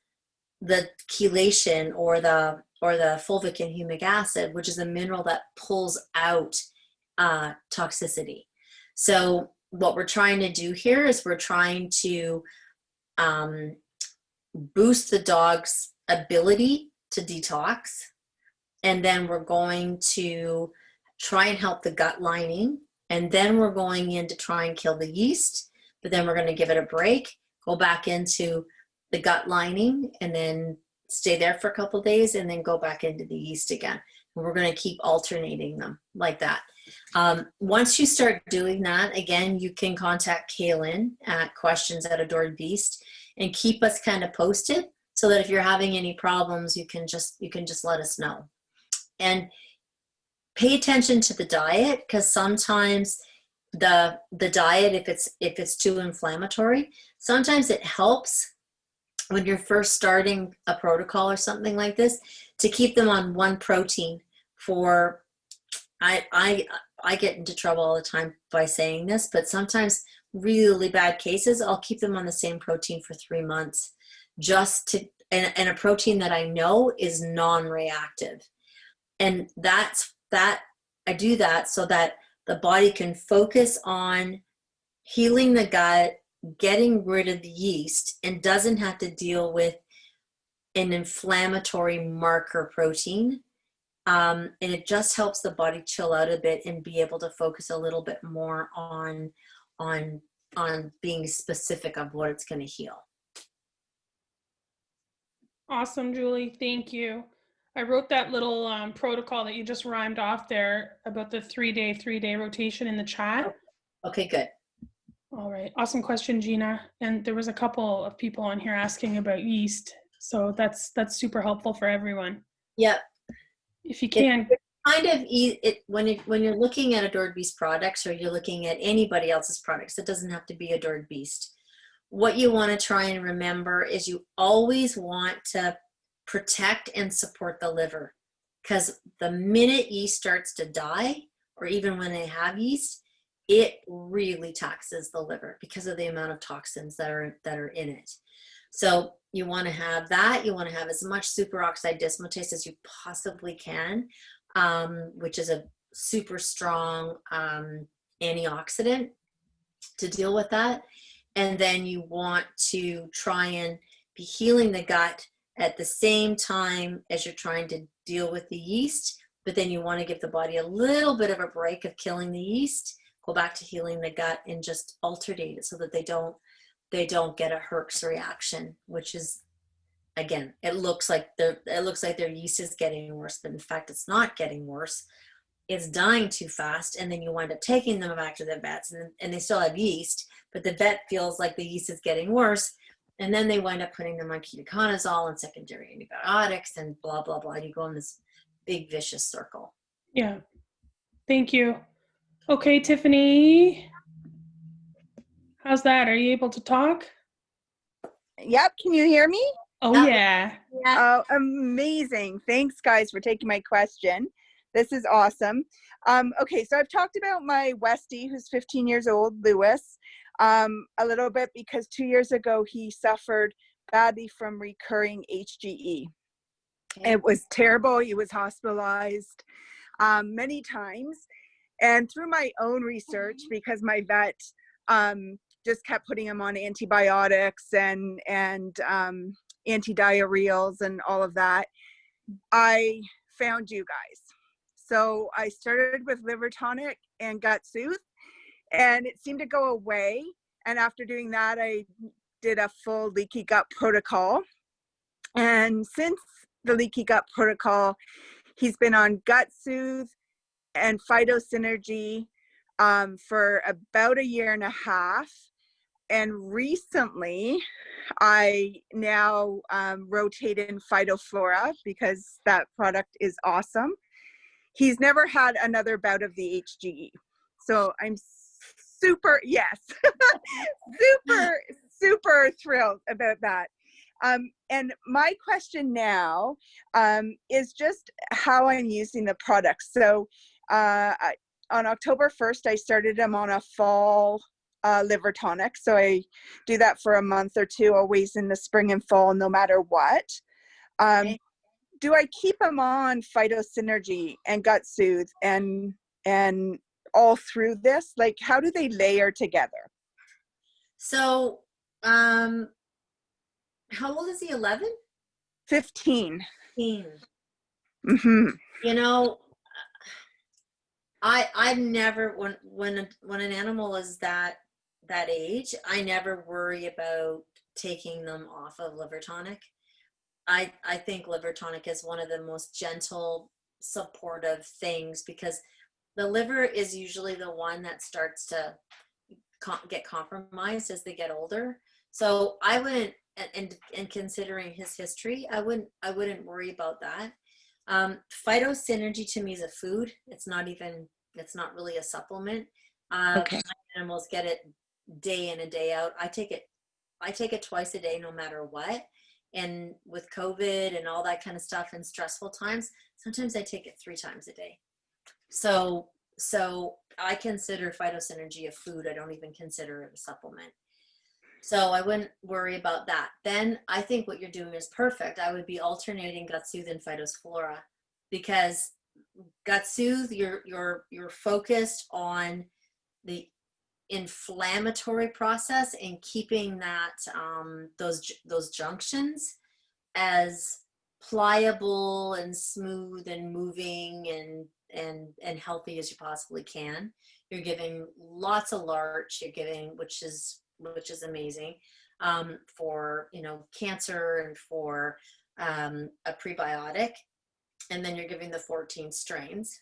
the chelation or the fulvic and humic acid, which is a mineral that pulls out toxicity. So what we're trying to do here is we're trying to boost the dog's ability to detox, and then we're going to try and help the gut lining, and then we're going in to try and kill the yeast, but then we're going to give it a break, go back into the gut lining, and then stay there for a couple of days, and then go back into the yeast again. And we're going to keep alternating them like that. Once you start doing that, again, you can contact Kaylin at questions@adoredbeast and keep us kind of posted, so that if you're having any problems, you can just let us know. And pay attention to the diet, because sometimes the diet, if it's too inflammatory, sometimes it helps when you're first starting a protocol or something like this to keep them on one protein for, I get into trouble all the time by saying this, but sometimes really bad cases, I'll keep them on the same protein for 3 months, just to, and a protein that I know is non-reactive. And I do that so that the body can focus on healing the gut, getting rid of the yeast, and doesn't have to deal with an inflammatory marker protein. And it just helps the body chill out a bit and be able to focus a little bit more on being specific of what it's going to heal. Awesome, Julie. Thank you. I wrote that little protocol that you just rhymed off there about the 3-day rotation in the chat. Okay, good. All right. Awesome question, Gina. And there was a couple of people on here asking about yeast. So that's super helpful for everyone. Yep. If you can. Kind of when you're looking at Adored Beast products, or you're looking at anybody else's products, it doesn't have to be Adored Beast. What you want to try and remember is you always want to protect and support the liver, because the minute yeast starts to die, or even when they have yeast, it really taxes the liver because of the amount of toxins that are in it. So you want to have that. You want to have as much superoxide dismutase as you possibly can, which is a super strong antioxidant to deal with that. And then you want to try and be healing the gut at the same time as you're trying to deal with the yeast. But then you want to give the body a little bit of a break of killing the yeast, go back to healing the gut, and just alternate it so that they don't get a Herx reaction, which is, again, it looks like their yeast is getting worse, but in fact it's not getting worse. It's dying too fast, and then you wind up taking them back to the vets, and they still have yeast, but the vet feels like the yeast is getting worse, and then they wind up putting them on ketoconazole and secondary antibiotics and blah blah blah. You go in this big vicious circle. Yeah. Thank you. Okay, Tiffany. How's that? Are you able to talk? Yep. Can you hear me? Oh, yeah. Oh, amazing. Thanks, guys, for taking my question. This is awesome. Okay, so I've talked about my Westie, who's 15 years old, Lewis, a little bit, because 2 years ago he suffered badly from recurring HGE. Okay. It was terrible. He was hospitalized many times. And through my own research, because my vet just kept putting him on antibiotics and antidiarrheals and all of that, I found you guys. So I started with Liver Tonic and Gut Soothe, and it seemed to go away. And after doing that, I did a full leaky gut protocol. And since the leaky gut protocol, he's been on Gut Soothe and Phytosynergy for about 1.5 years. And recently, I now rotate in Phytoflora because that product is awesome. He's never had another bout of the HGE. So I'm super thrilled about that. And my question now is just how I'm using the product. So on October 1st, I started him on a fall liver tonic. So I do that for a month or two, always in the spring and fall, no matter what. Okay. Do I keep him on Phytosynergy and Gut Soothe and all through this? Like, how do they layer together? So, how old is he? 11? 15. 15. Mm-hmm. You know, I've never, when an animal is that age, I never worry about taking them off of liver tonic. I think liver tonic is one of the most gentle, supportive things, because The liver is usually the one that starts to get compromised as they get older. So I wouldn't, and considering his history, I wouldn't worry about that. Phytosynergy to me is a food. It's not really a supplement. Okay. My animals get it day in and day out. I take it twice a day, no matter what. And with COVID and all that kind of stuff and stressful times, sometimes I take it 3 times a day. So I consider phytosynergy a food. I don't even consider it a supplement. So I wouldn't worry about that. Then I think what you're doing is perfect. I would be alternating Gut Soothe and Phytosflora, because Gut Soothe, you're focused on the inflammatory process and keeping that those junctions as pliable and smooth and moving and healthy as you possibly can. You're giving lots of larch. You're giving, which is amazing, for, you know, cancer and for a prebiotic. And then you're giving the 14 strains,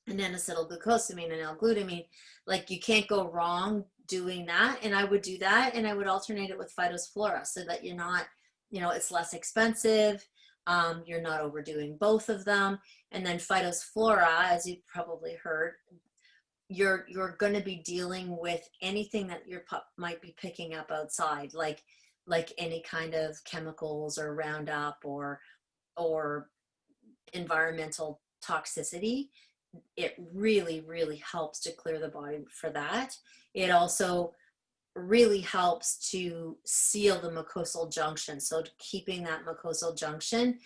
and then acetylglucosamine and L-glutamine. Like, you can't go wrong doing that. And I would do that, and I would alternate it with Phytosflora so that you're not, you know, it's less expensive. You're not overdoing both of them. And then Phytosflora, as you probably heard, you're going to be dealing with anything that your pup might be picking up outside, like any kind of chemicals or Roundup or environmental toxicity. It really, really helps to clear the body for that. It also really helps to seal the mucosal junction. So keeping that mucosal junction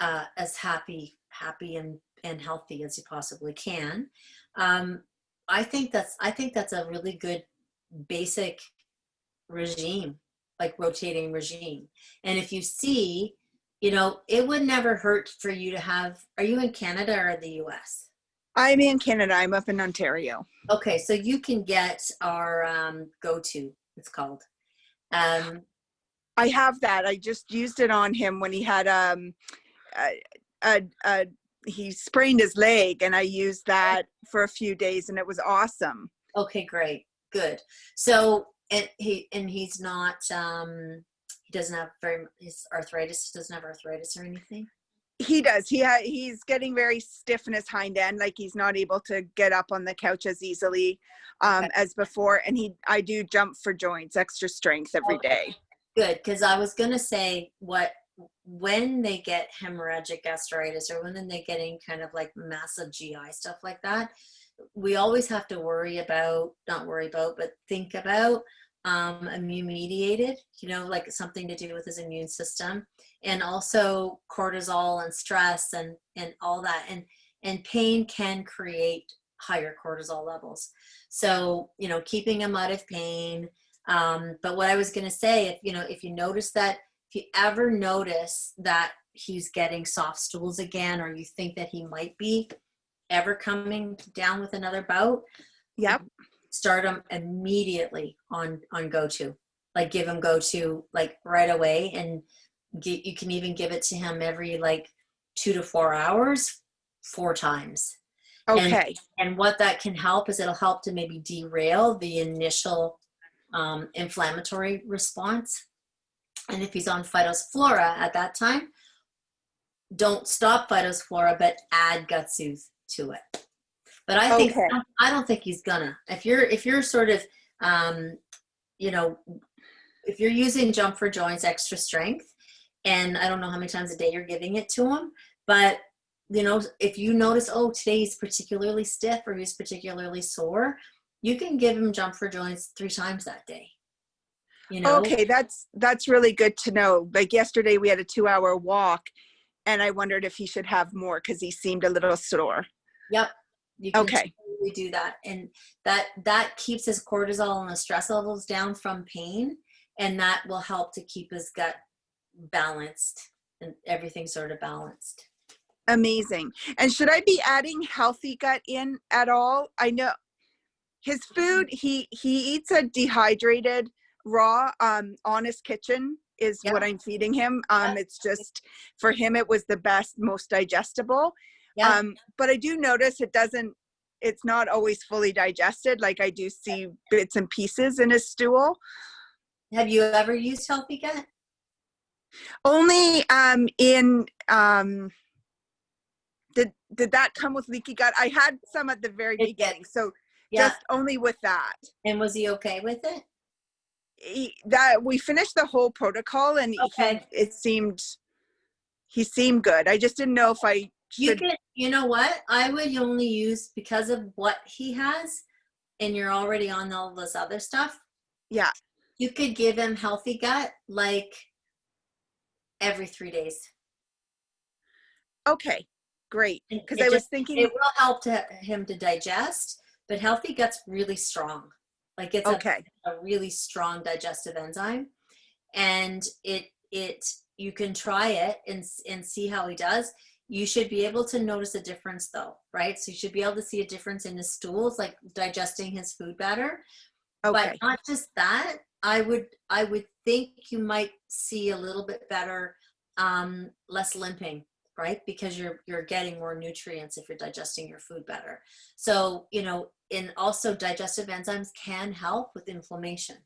as happy and healthy as you possibly can. I think that's a really good basic regime, like rotating regime. And if you see, you know, it would never hurt for you to have, are you in Canada or the US? I'm in Canada. I'm up in Ontario. Okay, so you can get our go-to, it's called. I have that. I just used it on him when he had he sprained his leg, and I used that for a few days, and it was awesome. Okay, great, good. So he's not he doesn't have his arthritis. Doesn't have arthritis or anything. He does. He's getting very stiff in his hind end, like he's not able to get up on the couch as easily as before. And I do jump for joints, extra strength every day. Good, because I was gonna say when they get hemorrhagic gastritis or when they're getting kind of like massive GI stuff like that, we always have to think about immune mediated, you know, like something to do with his immune system, and also cortisol and stress and all that, and pain can create higher cortisol levels. So, you know, keeping him out of pain. But what I was going to say, if you ever notice that he's getting soft stools again, or you think that he might be ever coming down with another bout, yep, start him immediately on go-to. Like, give him go-to like right away, and you can even give it to him every like 2 to 4 hours, 4 times. Okay. And what that can help is it'll help to maybe derail the initial inflammatory response. And if he's on Phytosflora at that time, don't stop Phytosflora, but add Gut Soothe to it. But I think I don't think he's gonna. If you're sort of if you're using Jump for Joints extra strength, and I don't know how many times a day you're giving it to him, but you know, if you notice, oh, today he's particularly stiff or he's particularly sore, you can give him Jump for Joints 3 times that day. You know? Okay, that's really good to know. Like yesterday we had a 2-hour walk, and I wondered if he should have more because he seemed a little sore. Yep. You can totally do that. And that keeps his cortisol and the stress levels down from pain, and that will help to keep his gut balanced and everything sort of balanced. Amazing. And should I be adding healthy gut in at all? I know his food, he eats a dehydrated raw Honest Kitchen is what I'm feeding him. It's just, for him, it was the best, most digestible. Yeah. But I do notice it's not always fully digested. Like I do see bits and pieces in his stool. Have you ever used Healthy Gut? Only did that come with leaky gut? I had some at the very beginning, so just only with that. And was he okay with it? That we finished the whole protocol, and he seemed good. I just didn't know if I should. You know what? I would only use, because of what he has, and you're already on all this other stuff. Yeah. You could give him Healthy Gut like every 3 days. Okay, great. Because I was thinking it will help him to digest, but Healthy Gut's really strong. Like it's a really strong digestive enzyme, and you can try it and see how he does. You should be able to notice a difference though, right? So you should be able to see a difference in his stools, like digesting his food better. Okay. But not just that, I would think you might see a little bit better, less limping, right? Because you're getting more nutrients if you're digesting your food better. So, and also digestive enzymes can help with inflammation.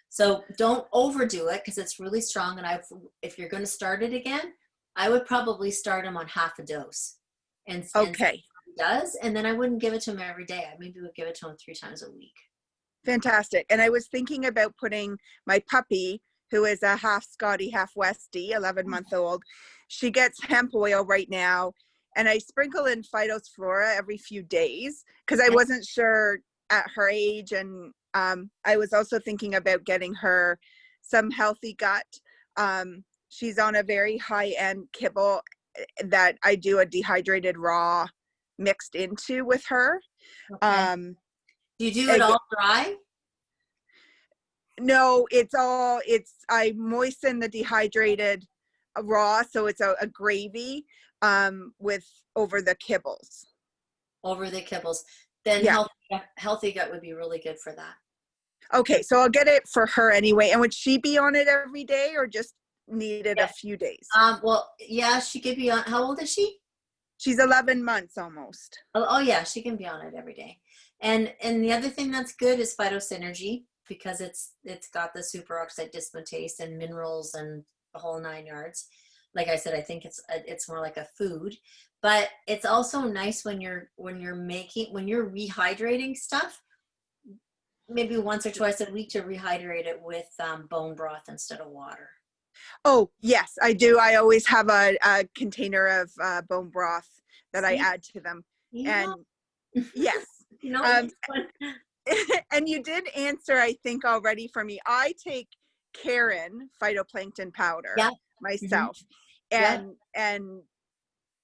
So don't overdo it because it's really strong. And if you're going to start it again, I would probably start him on half a dose and see what he does. And then I wouldn't give it to him every day. I maybe would give it to him 3 times a week. Fantastic. And I was thinking about putting my puppy, who is a half Scotty, half Westie, 11-month-old. She gets hemp oil right now, and I sprinkle in Phytosflora every few days because I wasn't sure at her age. And I was also thinking about getting her some Healthy Gut. She's on a very high-end kibble that I do a dehydrated raw mixed into with her. Okay. Do you do it all dry? No, I moisten the dehydrated raw, so it's a gravy with over the kibbles. Over the kibbles. Then Healthy Gut would be really good for that. Okay, so I'll get it for her anyway. And would she be on it every day or just need it a few days? Well, yeah, she could be on. How old is she? She's 11 months almost. Oh yeah, she can be on it every day. And the other thing that's good is Phytosynergy, because it's got the superoxide dismutase and minerals and the whole 9 yards. Like I said, I think it's more like a food, but it's also nice when you're rehydrating stuff, maybe once or twice a week to rehydrate it with bone broth instead of water. Oh yes, I do. I always have a container of bone broth that I add to them. And yes. And you did answer, I think, already for me. I take Karen phytoplankton powder myself, and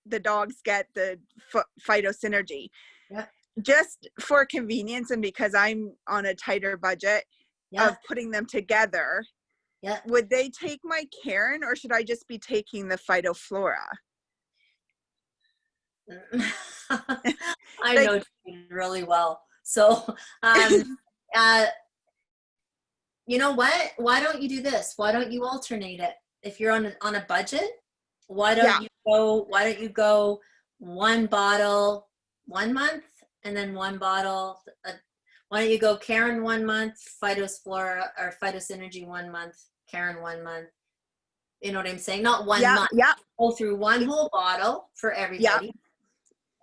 the dogs get the Phytosynergy. Just for convenience and because I'm on a tighter budget of putting them together. Would they take my Karen, or should I just be taking the Phytoflora? I know you really well. So, you know what? Why don't you do this? Why don't you alternate it? If you're on a budget, why don't you go 1 bottle 1 month and then 1 bottle? Why don't you go Karen 1 month, Phytosflora or Phytosynergy 1 month, Karen 1 month? You know what I'm saying? Not 1 month. Go through 1 whole bottle for everybody,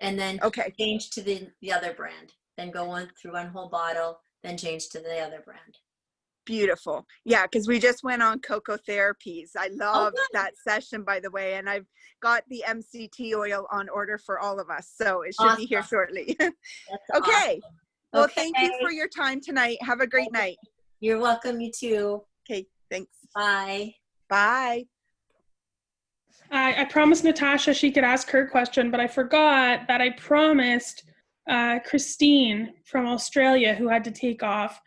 and then change to the other brand. Then go through 1 whole bottle, then change to the other brand. Beautiful. Yeah, because we just went on cocoa therapies. I loved that session, by the way, and I've got the MCT oil on order for all of us, so it should be here shortly. Okay. Awesome. Well, thank you for your time tonight. Have a great night. You're welcome. You too. Okay, thanks. Bye. Bye. I promised Natasha she could ask her question, but I forgot that I promised Christine from Australia, who had to take off,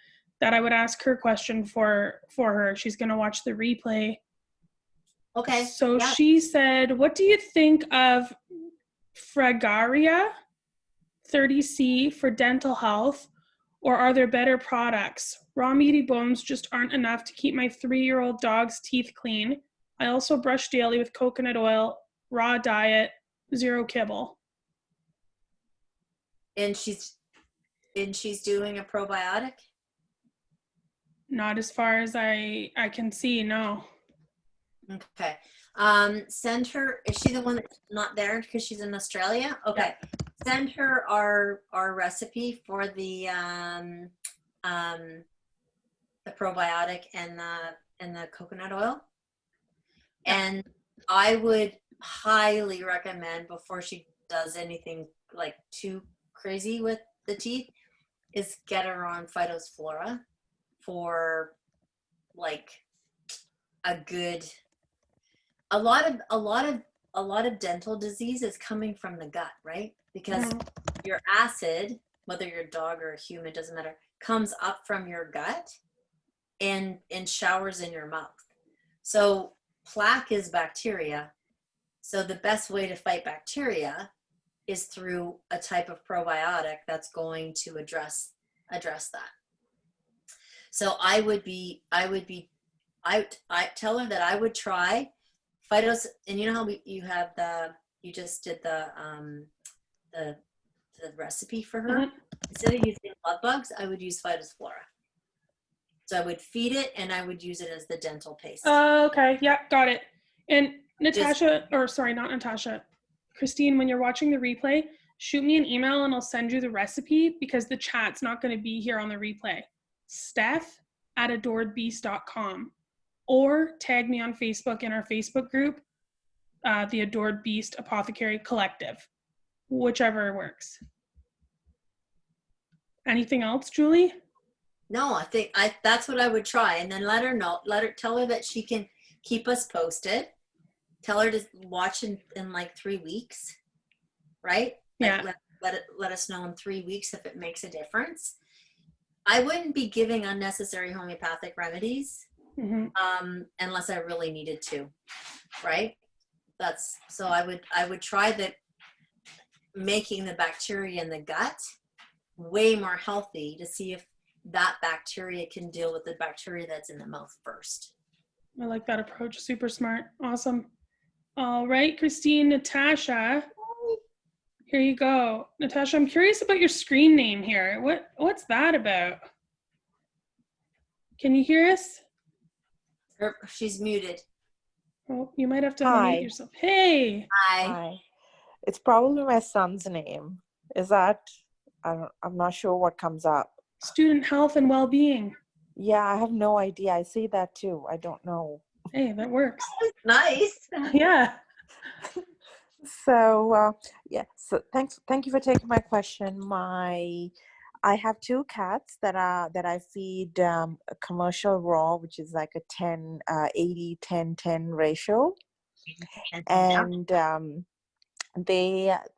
that I would ask her question for her. She's going to watch the replay. Okay. So she said, what do you think of Fragaria 30C for dental health, or are there better products? Raw meaty bones just aren't enough to keep my 3-year-old dog's teeth clean. I also brush daily with coconut oil, raw diet, 0 kibble. And she's doing a probiotic? Not as far as I can see, no. Okay. Send her, is she the one that's not there because she's in Australia? Okay. Send her our recipe for the probiotic and the coconut oil. And I would highly recommend, before she does anything like too crazy with the teeth, is get her on Phytophthora for like a lot of dental disease is coming from the gut, right? Because your acid, whether you're a dog or a human, doesn't matter, comes up from your gut and showers in your mouth. So plaque is bacteria. So the best way to fight bacteria is through a type of probiotic that's going to address that. So I tell her that I would try Phytos, and you know how you just did the recipe for her? Instead of using blood bugs, I would use Phytophthora. So I would feed it and I would use it as the dental paste. Oh, okay. Yeah, got it. And Natasha, or sorry, not Natasha, Christine, when you're watching the replay, shoot me an email and I'll send you the recipe, because the chat's not going to be here on the replay. Steph@adoredbeast.com, or tag me on Facebook in our Facebook group, the Adored Beast Apothecary Collective, whichever works. Anything else, Julie? No, I think that's what I would try, and then tell her that she can keep us posted. Tell her to watch in like 3 weeks, right? Yeah. Let us know in 3 weeks if it makes a difference. I wouldn't be giving unnecessary homeopathic remedies unless I really needed to, right? So I would try making the bacteria in the gut way more healthy to see if that bacteria can deal with the bacteria that's in the mouth first. I like that approach. Super smart. Awesome. All right, Christine, Natasha, here you go. Natasha, I'm curious about your screen name here. What's that about? Can you hear us? She's muted. Oh, you might have to Hi. unmute yourself. Hey. Hi. It's probably my son's name. Is that? I'm not sure what comes up. Student health and well-being. Yeah, I have no idea. I see that too. I don't know. Hey, that works. Nice. Yeah. So so thank you for taking my question. I have 2 cats that I feed a commercial raw, which is like a 80-10-10 ratio, and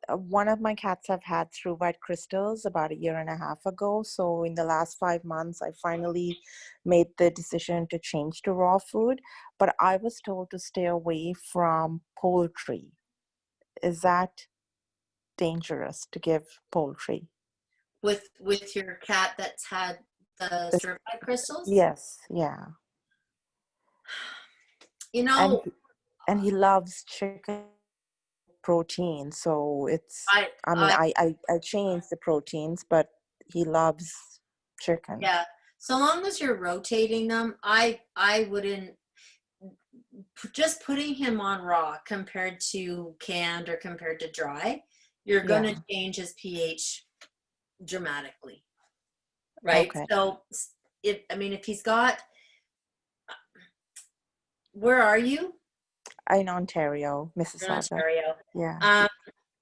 one of my cats have had through-white crystals about 1.5 years ago. So in the last 5 months, I finally made the decision to change to raw food, but I was told to stay away from poultry. Is that dangerous to give poultry? With your cat that's had the certified crystals? Yes, yeah. You know, and he loves chicken protein, so it's I changed the proteins, but he loves chicken. Yeah, so long as you're rotating them, I wouldn't, just putting him on raw compared to canned or compared to dry, you're going to change his pH dramatically, right? Okay. So if he's got, where are you? In Ontario, Mississauga. In Ontario. Yeah.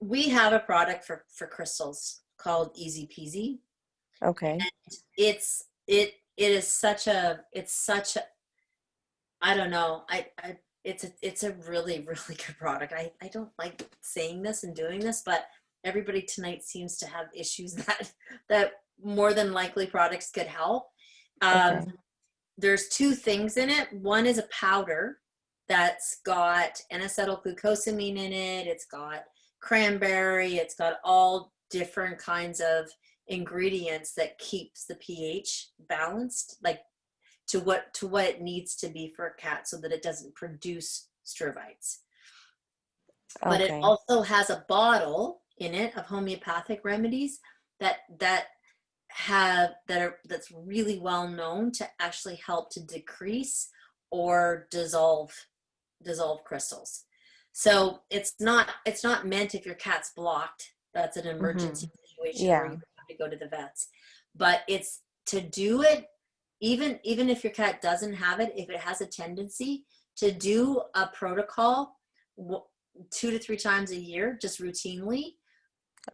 We have a product for crystals called Easy Peasy. Okay. And it is such a I don't know. It's a really, really good product. I don't like saying this and doing this, but everybody tonight seems to have issues that more than likely products could help. Okay. There's 2 things in it. One is a powder that's got N-acetylglucosamine in it. It's got cranberry. It's got all different kinds of ingredients that keeps the pH balanced, like to what it needs to be for a cat, so that it doesn't produce sturivites. But it also has a bottle in it of homeopathic remedies that's really well known to actually help to decrease or dissolve crystals. So it's not meant if your cat's blocked. That's an emergency situation where you have to go to the vets. But it's to do it, even if your cat doesn't have it, if it has a tendency to do a protocol 2 to 3 times a year, just routinely.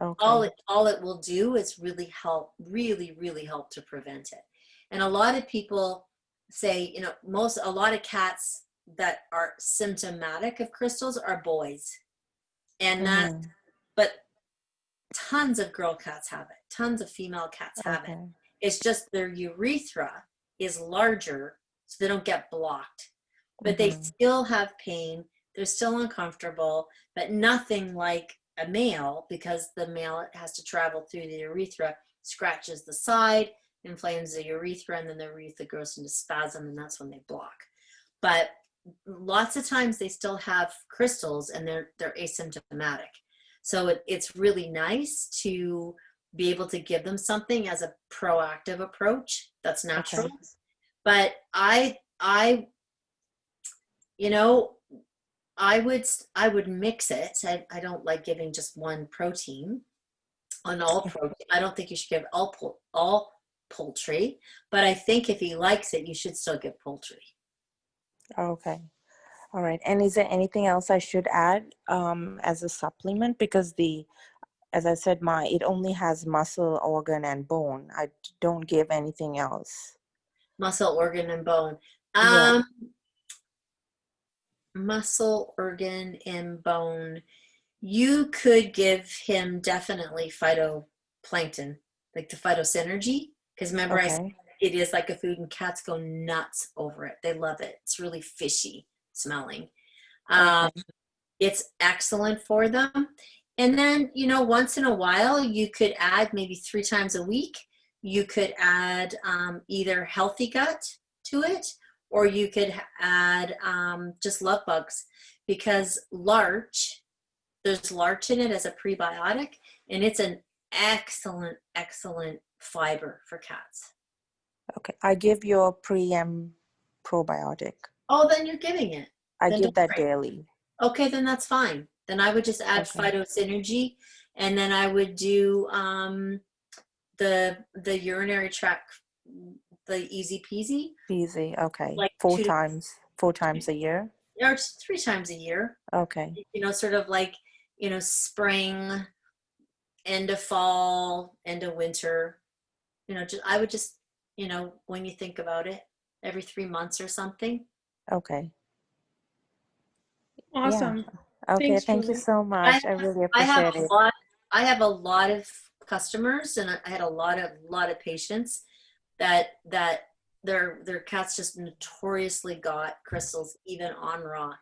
Okay. All it will do is really help to prevent it. And a lot of people say, a lot of cats that are symptomatic of crystals are boys, and but tons of girl cats have it. Tons of female cats have it. It's just their urethra is larger, so they don't get blocked. But they still have pain. They're still uncomfortable, but nothing like a male, because the male has to travel through the urethra, scratches the side, inflames the urethra, and then the urethra goes into spasm, and that's when they block. But lots of times they still have crystals and they're asymptomatic. So it's really nice to be able to give them something as a proactive approach that's natural. Okay. But I would mix it. I don't like giving just one protein on all protein. I don't think you should give all poultry, but I think if he likes it, you should still give poultry. Okay. All right. And is there anything else I should add as a supplement? Because as I said, it only has muscle, organ, and bone. I don't give anything else. Muscle, organ, and bone. Muscle, organ, and bone. You could give him definitely phytoplankton, like the phytosynergy, because remember I said it is like a food and cats go nuts over it. They love it. It's really fishy smelling. It's excellent for them. And then, once in a while, you could add maybe 3 times a week. You could add either healthy gut to it, or you could add just love bugs, because there's larch in it as a prebiotic, and it's an excellent, excellent fiber for cats. Okay, I give your pre and probiotic. Oh, then you're giving it. I give that daily. Okay, then that's fine. Then I would just add phytosynergy, and then I would do the urinary tract, the easy peasy. Easy, okay. Like 4 times a year? Or 3 times a year. Okay. Sort of like, spring, end of fall, end of winter. I would just, when you think about it, every 3 months or something. Okay. Awesome. Yeah. Okay, thanks, thank Julie. you so much. I really appreciate it. I have a lot of customers, and I had a lot of patients that their cats just notoriously got crystals even on raw,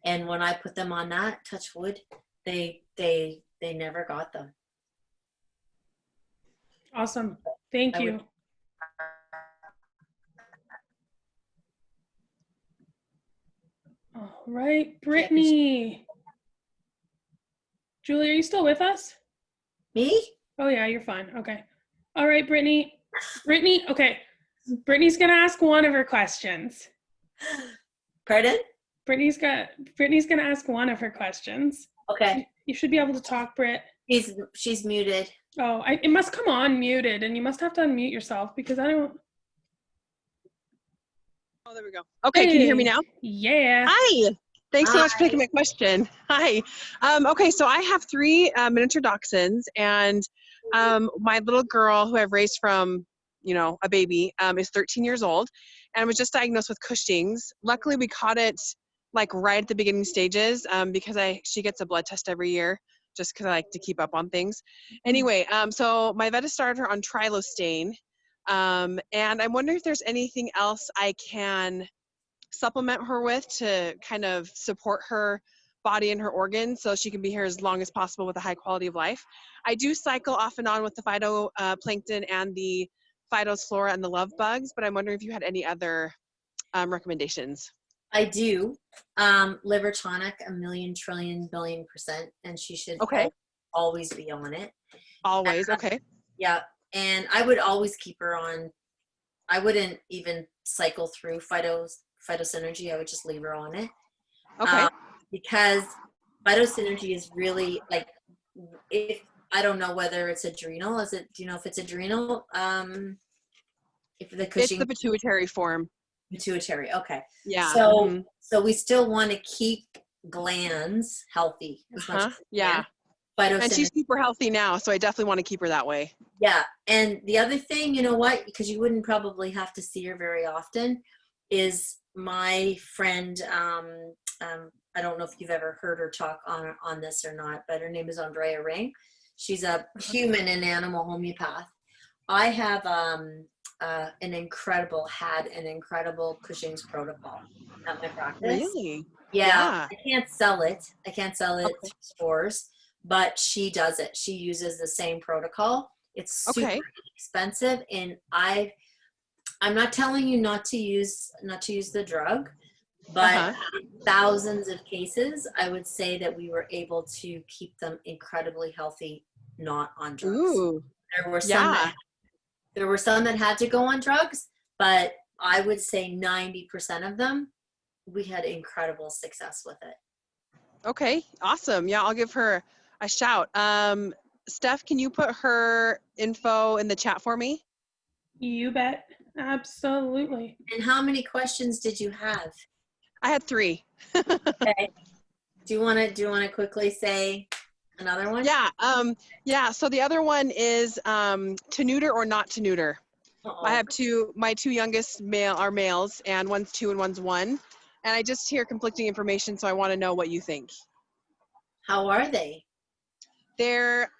and when I put them on that, touch wood, they never got them. Awesome. Thank you. All right, Brittany. Julie, are you still with us? Me? Oh yeah, you're fine. Okay. All right, Brittany. Okay. Brittany's gonna ask one of her questions. Pardon? Brittany's gonna ask one of her questions. Okay. You should be able to talk, Britt. She's muted. Oh, it must come on muted, and you must have to unmute yourself, because I don't. Oh, there we go. Okay, Can you hear me now? Yeah. Hi. Thanks so much for taking my question. Hi. Okay, so I have 3 miniature dachshunds, and my little girl, who I've raised from, a baby, is 13 years old, and was just diagnosed with Cushing's. Luckily, we caught it like right at the beginning stages, because she gets a blood test every year, just because I like to keep up on things. Anyway, so my vet has started her on trilostane, and I'm wondering if there's anything else I can supplement her with to kind of support her body and her organs so she can be here as long as possible with a high quality of life. I do cycle off and on with the phytoplankton and the phytophthora and the love bugs, but I'm wondering if you had any other recommendations. I do. Liver tonic, 1,000,000 trillion billion %, and she should always be on it. Always, okay. Yeah. And I would always keep her on. I wouldn't even cycle through phytosynergy. I would just leave her on it. Okay. Because phytosynergy is really like, if I don't know whether it's adrenal, do you know if it's adrenal? If the It's the pituitary form. Pituitary, okay. Yeah. So so we still want to keep glands healthy as much as we Yeah. can. And she's super healthy now, so I definitely want to keep her that way. Yeah. And the other thing, you know what, because you wouldn't probably have to see her very often, is my friend, I don't know if you've ever heard her talk on this or not, but her name is Andrea Ring. She's a human and animal homeopath. I have had an incredible Cushing's protocol at my practice. Really? Yeah. I can't sell it. Through stores, but she does it. She uses the same protocol. It's super expensive, and I'm not telling you not to use the drug, but in thousands of cases, I would say that we were able to keep them incredibly healthy, not on drugs. Ooh. There were some that had to go on drugs, but I would say 90% of them, we had incredible success with it. Okay, awesome. Yeah, I'll give her a shout. Steph, can you put her info in the chat for me? You bet. Absolutely. And how many questions did you have? I had 3. Okay. Do you want to quickly say another one? Yeah. So the other one is to neuter or not to neuter. I have my 2 youngest are males, and one's 2 and one's 1. And I just hear conflicting information, so I want to know what you think. How are they? They're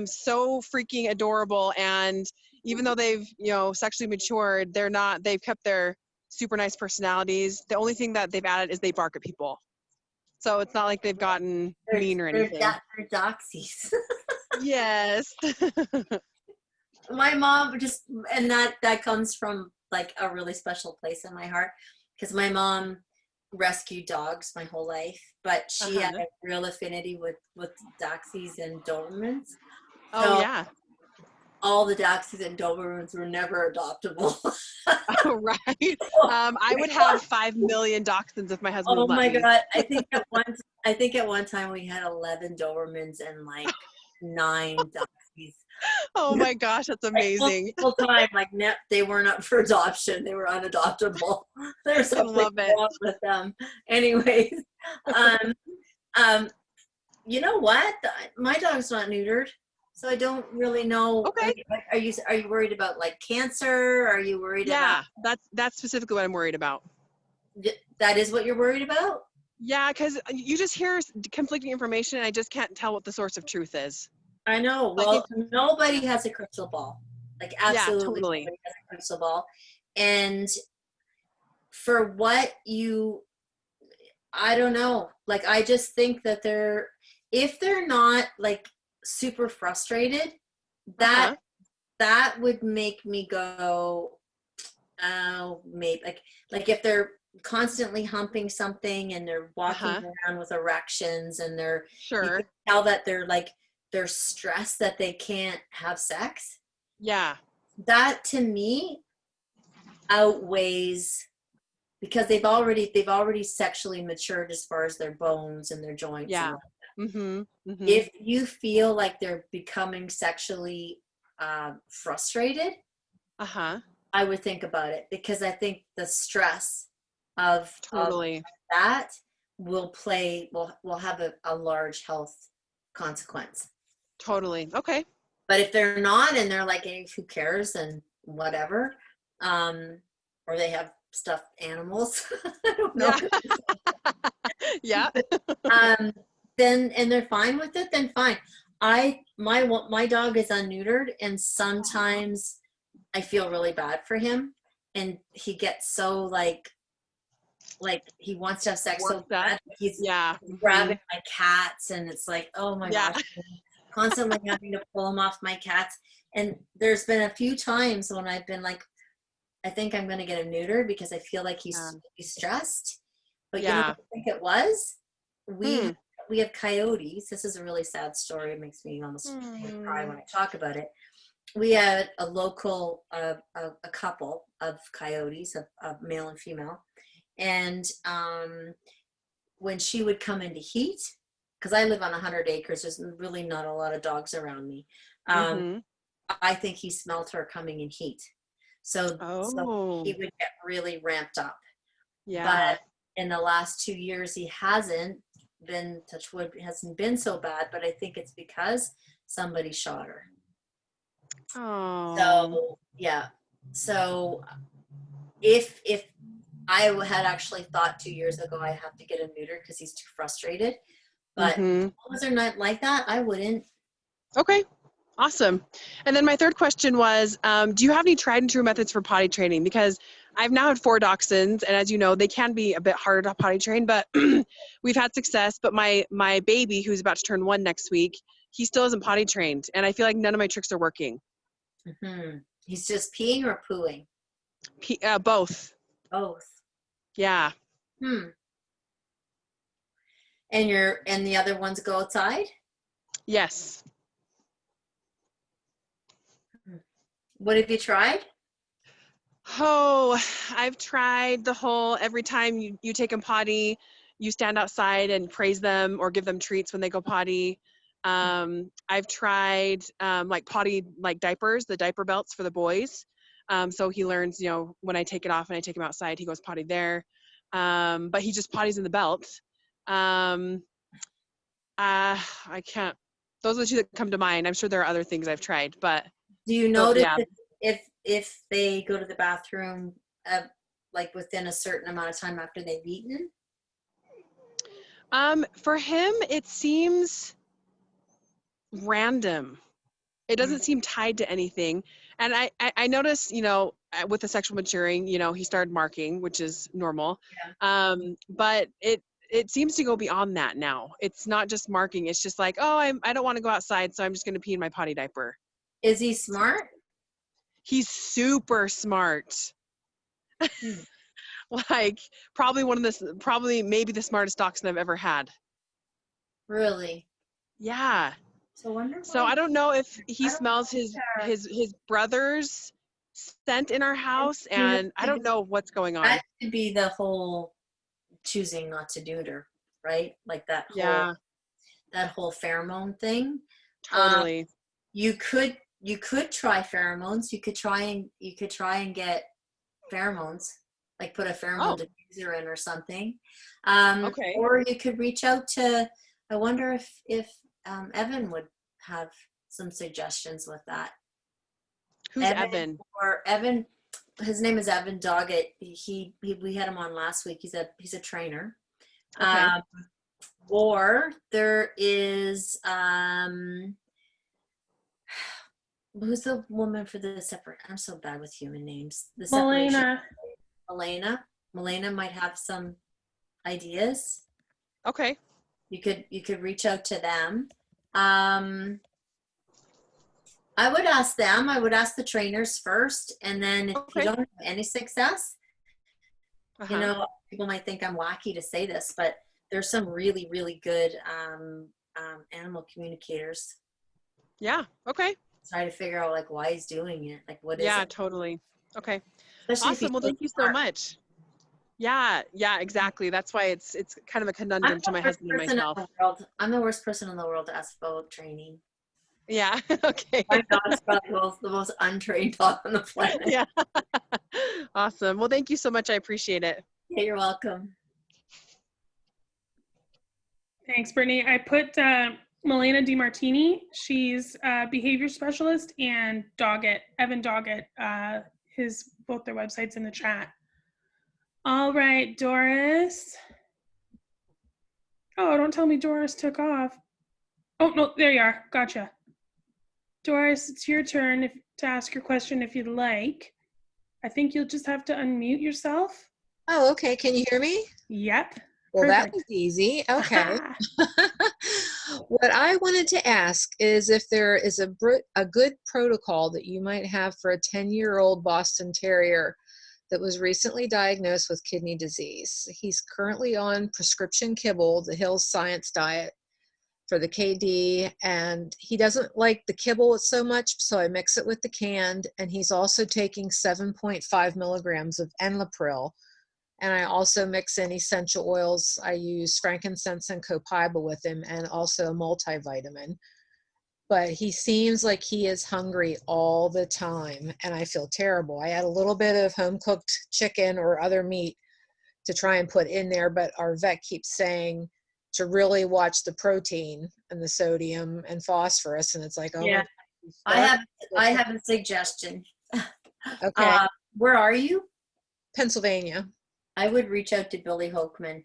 so freaking adorable, and even though they've sexually matured, they've kept their super nice personalities. The only thing that they've added is they bark at people. So it's not like they've gotten mean or anything. They're doxies. Yes. My mom and that comes from like a really special place in my heart, because my mom rescued dogs my whole life, but she had a real affinity with Dachshunds and Dobermans. Oh, yeah. All the Dachshunds and Dobermans were never adoptable. Oh, right. I would have 5 million Dachshunds if my husband would let me. God. I think at one time we had 11 Dobermans and like 9 Dachshunds. Oh my gosh, that's amazing. Whole time, like they weren't up for adoption; they were unadoptable. There's something wrong with them. Anyways, you know what? My dog's not neutered, so I don't really know. Okay. Are you worried about like cancer? Are you worried about? Yeah, that's specifically what I'm worried about. That is what you're worried about? Yeah, because you just hear conflicting information, and I just can't tell what the source of truth is. I know. Well, nobody has a crystal ball. Like, absolutely totally. Nobody has a crystal ball. And for what I don't know. Like, I just think that if they're not like super frustrated, that would make me go, oh, maybe like if they're constantly humping something and they're walking around with erections and you can tell that they're stressed that they can't have sex. Yeah. That to me outweighs, because they've already sexually matured as far as their bones and their joints. Yeah. If you feel like they're becoming sexually frustrated, I would think about it, because I think the stress of that will have a large health consequence. Totally. Okay. But if they're not, and they're like, hey, who cares and whatever, or they have stuffed animals, I don't know. Yeah. Then and they're fine with it, then fine. My dog is unneutered, and sometimes I feel really bad for him, and he gets so like he wants to have sex so bad. He's grabbing my cats, and it's like, oh my gosh, constantly having to pull him off my cats. And there's been a few times when I've been like, I think I'm going to get him neutered because I feel like he's stressed. But you know what I think it was? We have coyotes. This is a really sad story. It makes me almost cry when I talk about it. we had a local, a couple of coyotes, of male and female. And when she would come into heat, because I live on 100 acres, there's really not a lot of dogs around me. I think he smelled her coming in heat. So he would get really ramped up. Yeah. But in the last 2 years, he hasn't been, touch wood, hasn't been so bad, but I think it's because somebody shot her. Oh. So, yeah. So if I had actually thought 2 years ago I have to get him neutered because he's too frustrated, but was there not like that? I wouldn't. Okay. Awesome. And then my third question was, do you have any tried and true methods for potty training? Because I've now had 4 dachshunds, and as you know, they can be a bit harder to potty train, but we've had success. But my baby, who's about to turn 1 next week, he still isn't potty trained, and I feel like none of my tricks are working. He's just peeing or pooing? Both. Both. Yeah. And the other ones go outside? Yes. What have you tried? Oh, I've tried the whole, every time you take them potty, you stand outside and praise them or give them treats when they go potty. I've tried like potty, like diapers, the diaper belts for the boys. So he learns, you know, when I take it off and I take him outside, he goes potty there. But he just potties in the belt. I can't, those are the 2 that come to mind. I'm sure there are other things I've tried, but. Do you notice if they go to the bathroom like within a certain amount of time after they've eaten? For him, it seems random. It doesn't seem tied to anything. And I noticed, you know, with the sexual maturing, you know, he started marking, which is normal. Yeah. But it seems to go beyond that now. It's not just marking. It's just like, oh, I don't want to go outside, so I'm just going to pee in my potty diaper. Is he smart? He's super smart. Like probably maybe the smartest dachshund I've ever had. Really? Yeah. So wonderful. So I don't know if he smells his brother's scent in our house, and I don't know what's going on. That could be the whole choosing not to neuter, right? Like that whole that whole pheromone thing. Totally. You could try pheromones. You could try and get pheromones, like put a pheromone diffuser in or something. Or you could reach out to, I wonder if Evan would have some suggestions with that. Who's Evan? Or Evan, his name is Evan Doggett. We had him on last week. He's a trainer. Okay. Or there is who's the woman for the separate? I'm so bad with human names. The separation. Milena might have some ideas. Okay. You could reach out to them. I would ask them. I would ask the trainers first, and then if you don't have any success, you know, people might think I'm wacky to say this, but there's some really, really good animal communicators. Yeah. Okay. Try to figure out like why he's doing it, like what is it? Yeah, totally. Okay. Especially awesome. Well, thank you so much. Yeah, exactly. That's why it's kind of a conundrum to my husband and myself. I'm the worst person in the world to ask about training. Yeah. Okay. My dog's probably the most untrained dog on the planet. Yeah. Awesome. Well, thank you so much. I appreciate it. Yeah, you're welcome. Thanks, Brittany. I put Milena DiMartini. She's a behavior specialist, and Evan Doggett, both their websites in the chat. All right, Doris. Oh, don't tell me Doris took off. Oh, no, there you are. Gotcha. Doris, it's your turn to ask your question if you'd like. I think you'll just have to unmute yourself. Oh, okay. Can you hear me? Yep. Well, Perfect. that was easy. Okay. What I wanted to ask is if there is a good protocol that you might have for a 10-year-old Boston Terrier that was recently diagnosed with kidney disease. He's currently on prescription kibble, the Hills Science diet, for the KD, and he doesn't like the kibble so much, so I mix it with the canned, and he's also taking 7.5 milligrams of enlapril, and I also mix in essential oils. I use frankincense and copaiba with him, and also a multivitamin. But he seems like he is hungry all the time, and I feel terrible. I add a little bit of home-cooked chicken or other meat to try and put in there, but our vet keeps saying to really watch the protein and the sodium and phosphorus, and it's like, oh Yeah. my God. I have a suggestion. Okay. Where are you? Pennsylvania. I would reach out to Billy Hoekman,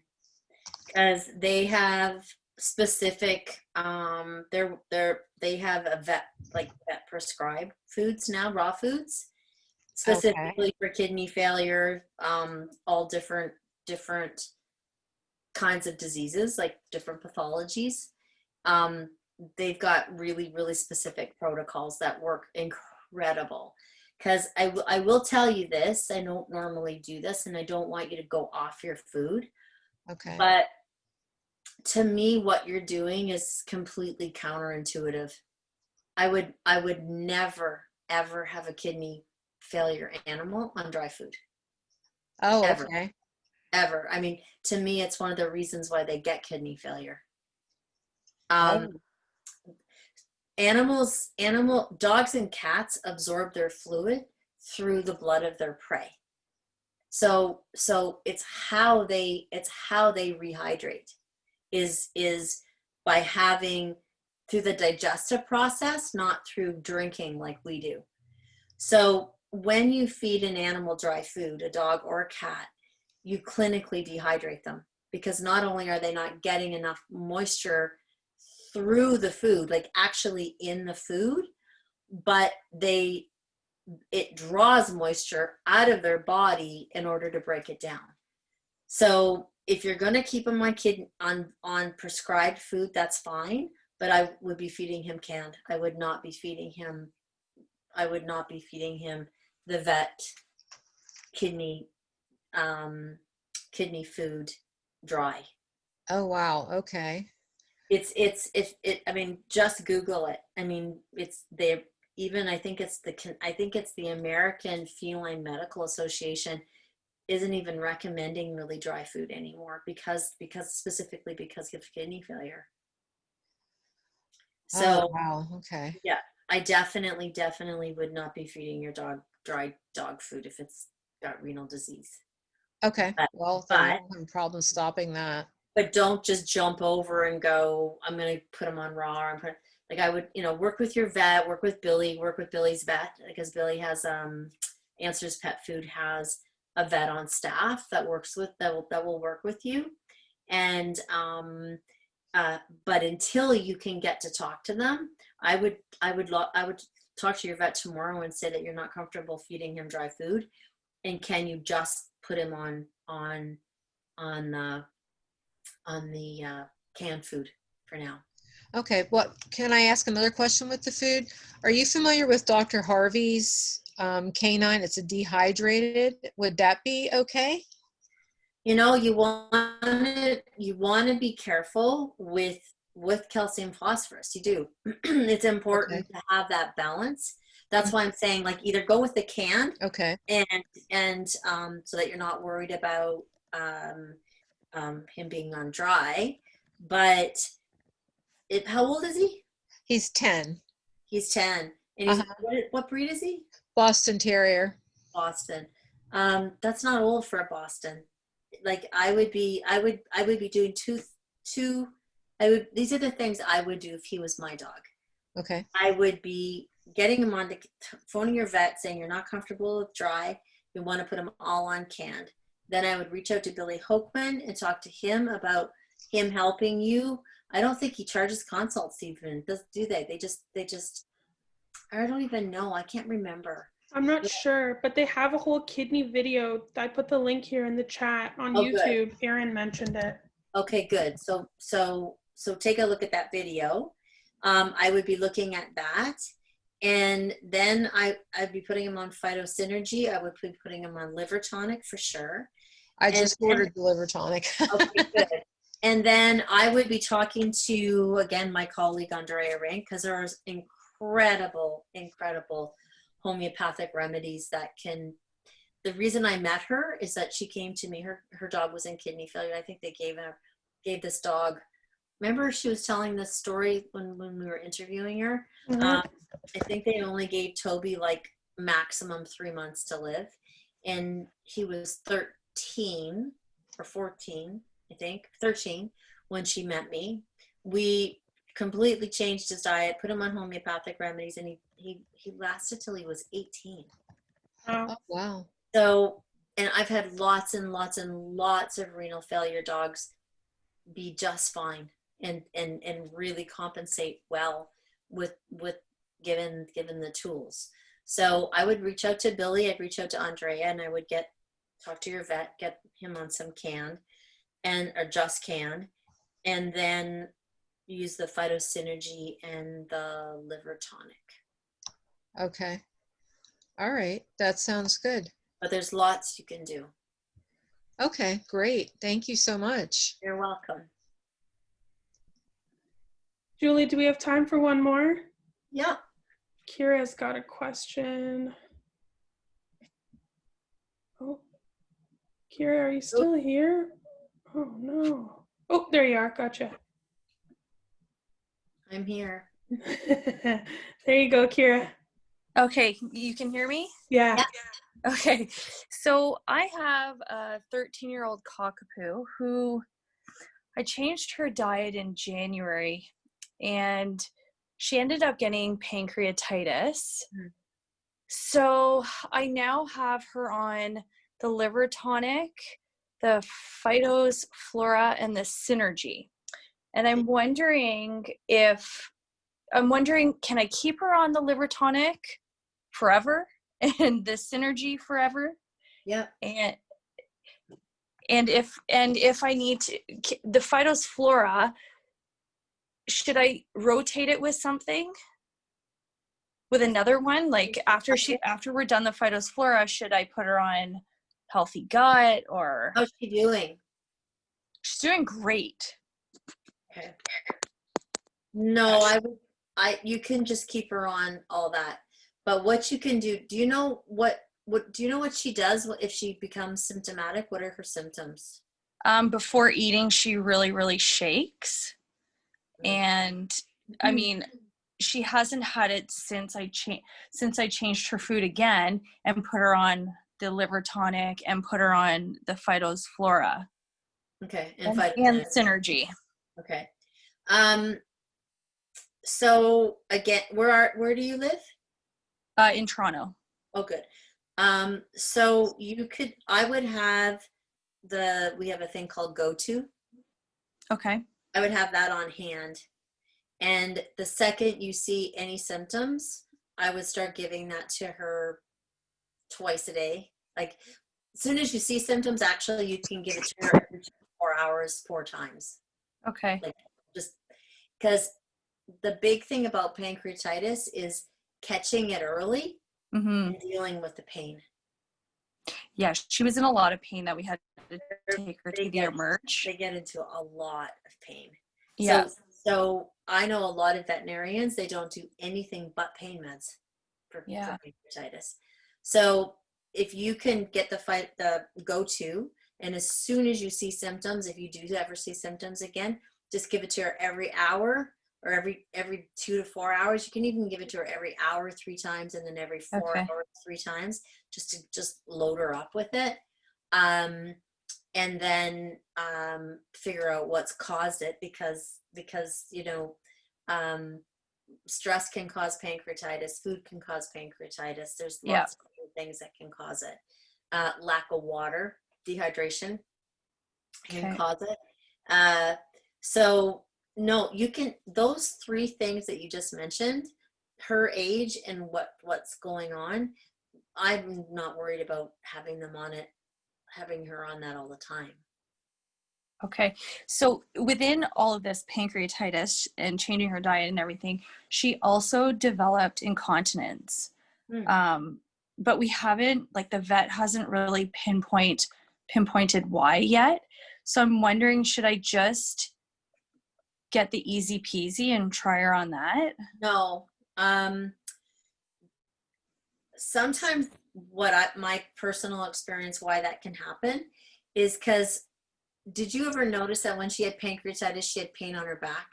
because they have specific they have a vet prescribed foods now, raw foods, specifically for kidney failure, all different kinds of diseases, like different pathologies. They've got really, really specific protocols that work incredible. Because I will tell you this, I don't normally do this, and I don't want you to go off your food. Okay. But to me, what you're doing is completely counterintuitive. I would never, ever have a kidney failure animal on dry food. Oh, ever. okay. Ever. I mean, to me, it's one of the reasons why they get kidney failure. Dogs and cats absorb their fluid through the blood of their prey. So it's how they rehydrate is by having through the digestive process, not through drinking like we do. So when you feed an animal dry food, a dog or a cat, you clinically dehydrate them, because not only are they not getting enough moisture through the food, like actually in the food, but it draws moisture out of their body in order to break it down. So if you're going to keep them on prescribed food, that's fine, but I would be feeding him canned. I would not be feeding him the vet kidney food dry. Oh, wow. Okay. I mean, just Google it. I mean, I think it's the American Feline Medical Association isn't even recommending really dry food anymore specifically because of kidney failure. So, oh, wow. Okay. yeah, I definitely would not be feeding your dog dry dog food if it's got renal disease. Okay. Well, then I don't have a problem stopping that. But don't just jump over and go, I'm going to put them on raw. I would, work with your vet, work with Billy's vet, because Billy has, Answers Pet Food has a vet on staff that will work with you. And, but until you can get to talk to them, I would talk to your vet tomorrow and say that you're not comfortable feeding him dry food. And can you just put him on the canned food for now? Okay. What can I ask another question with the food? Are you familiar with Dr. Harvey's canine? It's a dehydrated. Would that be okay? You want to be careful with calcium phosphorus. You do. It's important to have that balance. That's why I'm saying, like, either go with the canned, and so that you're not worried about him being on dry. But how old is he? He's 10. He's 10. And what breed is he? Boston Terrier. Boston. That's not old for a Boston. Like, I would be doing these are the things I would do if he was my dog. Okay. I would be getting him on phoning your vet saying you're not comfortable with dry. You want to put them all on canned. Then I would reach out to Billy Hoekman and talk to him about him helping you. I don't think he charges consults even. Do they? They just, I don't even know. I can't remember. I'm not sure, but they have a whole kidney video. I put the link here in the chat on YouTube. Good. Erin mentioned it. Okay, good. So take a look at that video. I would be looking at that. And then I'd be putting him on Phytosynergy. I would be putting him on Liver Tonic for sure. I just ordered the Liver Tonic. Okay, good. And then I would be talking to, again, my colleague Andrea Ring, because there's incredible homeopathic remedies that can. The reason I met her is that she came to me. Her dog was in kidney failure. I think they gave this dog. Remember, she was telling this story when we were interviewing her. I think they only gave Toby like maximum 3 months to live, and he was 13 or 14, I think 13 when she met me. We completely changed his diet, put him on homeopathic remedies, and he lasted till he was 18. Oh, wow. So, and I've had lots and lots and lots of renal failure dogs be just fine and really compensate well with given the tools. So I would reach out to Billy, I'd reach out to Andrea, and I would talk to your vet, get him on some canned or just canned, and then use the phytosynergy and the liver tonic. Okay. All right. That sounds good. But there's lots you can do. Okay, great. Thank you so much. You're welcome. Julie, do we have time for one more? Yeah. Kira's got a question. Oh, Kira, are you still here? Oh, no. Oh, there you are. Gotcha. I'm here. There you go, Kira. Okay, you can hear me? Yeah. Okay, so I have a 13-year-old cockapoo who I changed her diet in January, and she ended up getting pancreatitis. So I now have her on the liver tonic, the Phytos Flora, and the Synergy. And I'm wondering, can I keep her on the liver tonic forever and the Synergy forever? Yeah. And if I need to, the Phytos Flora, should I rotate it with something? With another one? Like after we're done the Phytos Flora, should I put her on Healthy Gut or? How's she doing? She's doing great. Okay. No, you can just keep her on all that. But what you can do you know what she does if she becomes symptomatic? What are her symptoms? Before eating, she really, really shakes. And I mean, she hasn't had it since I changed her food again and put her on the liver tonic and put her on the Phytos Flora. Okay. And Synergy. Okay. So again, where do you live? In Toronto. Oh, good. So I would have we have a thing called Go-To. Okay. I would have that on hand. And the second you see any symptoms, I would start giving that to her twice a day. Like as soon as you see symptoms, actually you can give it to her every 4 hours, 4 times. Okay. Like just because the big thing about pancreatitis is catching it early and dealing with the pain. Yeah, she was in a lot of pain that we had to take her to the emerge. They get into a lot of pain. Yeah. So I know a lot of veterinarians, they don't do anything but pain meds for pancreatitis. So if you can get the Go-To, and as soon as you see symptoms, if you do ever see symptoms again, just give it to her every hour or every 2 to 4 hours. You can even give it to her every hour 3 times, and then every 4 hours 3 times, just to load her up with it. And then figure out what's caused it, because stress can cause pancreatitis, food can cause pancreatitis. There's lots of different things that can cause it. Lack of water, dehydration can cause it. So no, you can, those 3 things that you just mentioned, her age and what's going on, I'm not worried about having her on that all the time. Okay. So within all of this pancreatitis and changing her diet and everything, she also developed incontinence. But we haven't, like the vet hasn't really pinpointed why yet. So I'm wondering, should I just get the easy peasy and try her on that? No. Sometimes my personal experience why that can happen is because, did you ever notice that when she had pancreatitis, she had pain on her back?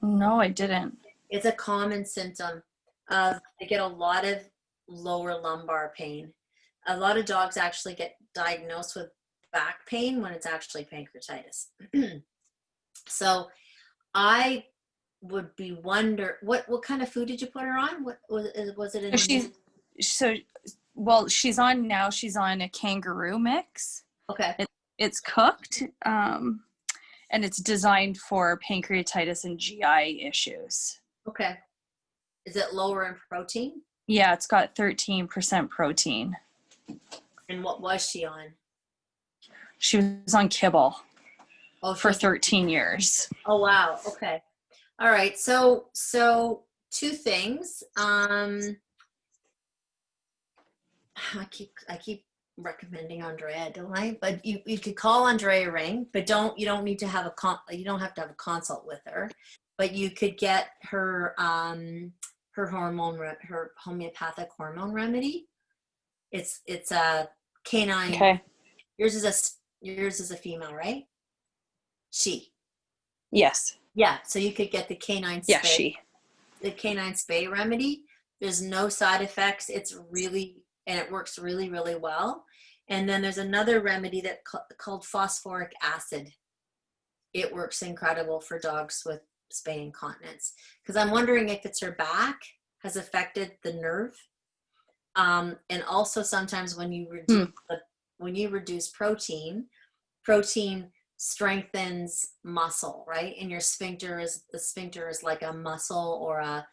No, I didn't. It's a common symptom of, they get a lot of lower lumbar pain. A lot of dogs actually get diagnosed with back pain when it's actually pancreatitis. So I would be what kind of food did you put her on? What was it in? She's on a kangaroo mix. Okay. It's cooked, and it's designed for pancreatitis and GI issues. Okay. Is it lower in protein? Yeah, it's got 13% protein. And what was she on? She was on kibble for 13 years. Oh, wow. Okay. All right. So two things. I keep recommending Andrea, don't I? But you could call Andrea ring, but you don't need to have you don't have to have a consult with her, but you could get her her homeopathic hormone remedy. It's a canine. Okay. Yours is a female, right? She. Yes. Yeah. So you could get the canine spay. Yeah, she. The canine spay remedy. There's no side effects. And it works really, really well. And then there's another remedy called phosphoric acid. It works incredible for dogs with spay incontinence. Because I'm wondering if it's her back has affected the nerve. And also sometimes when you reduce protein strengthens muscle, right? And the sphincter is like a muscle or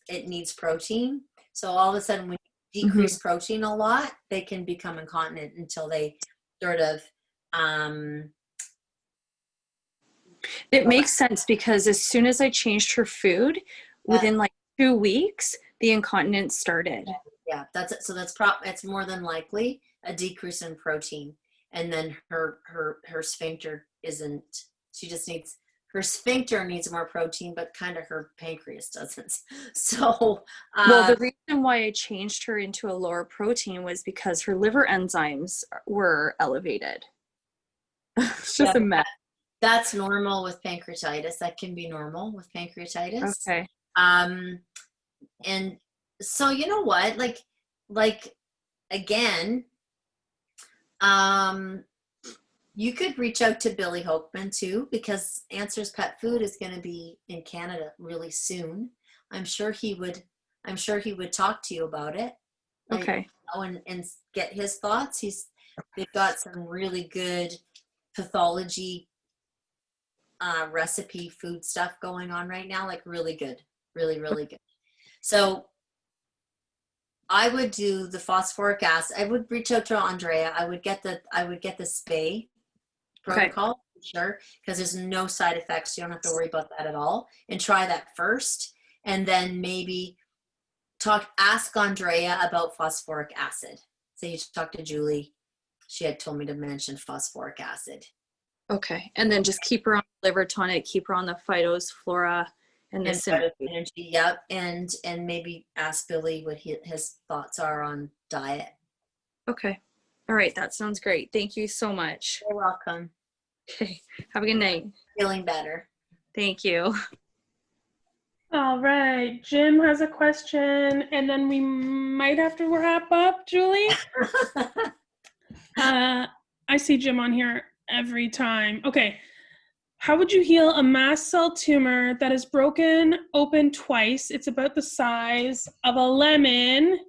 it needs protein. So all of a sudden when you decrease protein a lot, they can become incontinent until they sort of It makes sense because as soon as I changed her food, within like 2 weeks, the incontinence started. Yeah, that's it. So it's more than likely a decrease in protein. And then her sphincter isn't, her sphincter needs more protein, but kind of her pancreas doesn't. So, well, the reason why I changed her into a lower protein was because her liver enzymes were elevated. It's just a mess. That's normal with pancreatitis. That can be normal with pancreatitis. Okay. And so you know what, like again, you could reach out to Billy Hokeman too, because Answers Pet Food is going to be in Canada really soon. I'm sure he would talk to you about it. Okay. And get his thoughts. They've got some really good pathology recipe food stuff going on right now, like really good, really, really good. So I would do the phosphoric acid. I would reach out to Andrea. I would get the spay protocol, sure, because there's no side effects. You don't have to worry about that at all. And try that first, and then maybe ask Andrea about phosphoric acid. So you talk to Julie. She had told me to mention phosphoric acid. Okay, and then just keep her on liver tonic, keep her on the Phytos, Flora, and the energy. Yep, and maybe ask Billy what his thoughts are on diet. Okay, all right, that sounds great. Thank you so much. You're welcome. Okay, have a good night. Feeling better. Thank you. All right, Jim has a question, and then we might have to wrap up, Julie. I see Jim on here every time. Okay. How would you heal a mast cell tumor that is broken open twice? It's about the size of a lemon.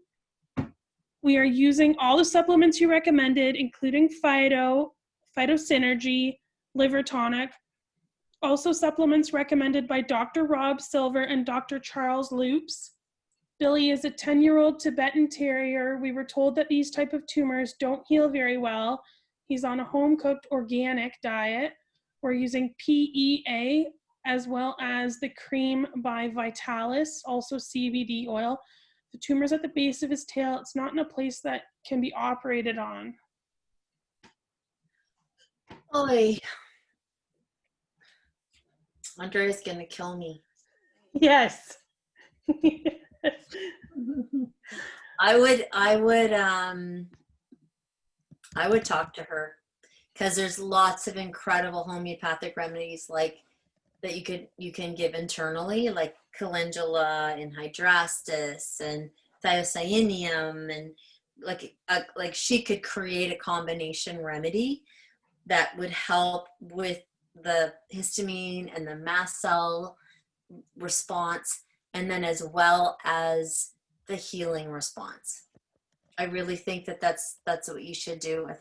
We are using all the supplements you recommended, including Phytosynergy, Liver Tonic. Also supplements recommended by Dr. Rob Silver and Dr. Charles Loops. Billy is a 10-year-old Tibetan Terrier. We were told that these type of tumors don't heal very well. He's on a home-cooked organic diet. We're using PEA as well as the cream by Vitalis, also CBD oil. The tumor's at the base of his tail. It's not in a place that can be operated on. boy. Andrea's gonna kill me. Yes. I would talk to her, because there's lots of incredible homeopathic remedies like that you can give internally, like calendula and hydrastis and thiocyanium, and like she could create a combination remedy that would help with the histamine and the mast cell response, and then as well as the healing response. I really think that that's what you should do. I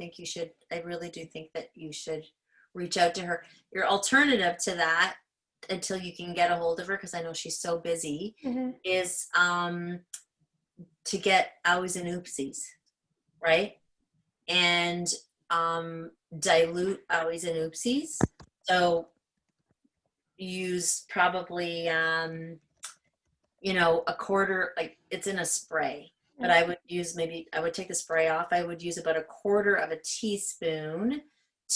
really do think that you should reach out to her. Your alternative to that, until you can get a hold of her, because I know she's so busy, is to get owies and oopsies, right? And dilute owies and oopsies. So use probably a quarter, like it's in a spray, but I would take the spray off. I would use about a quarter of a teaspoon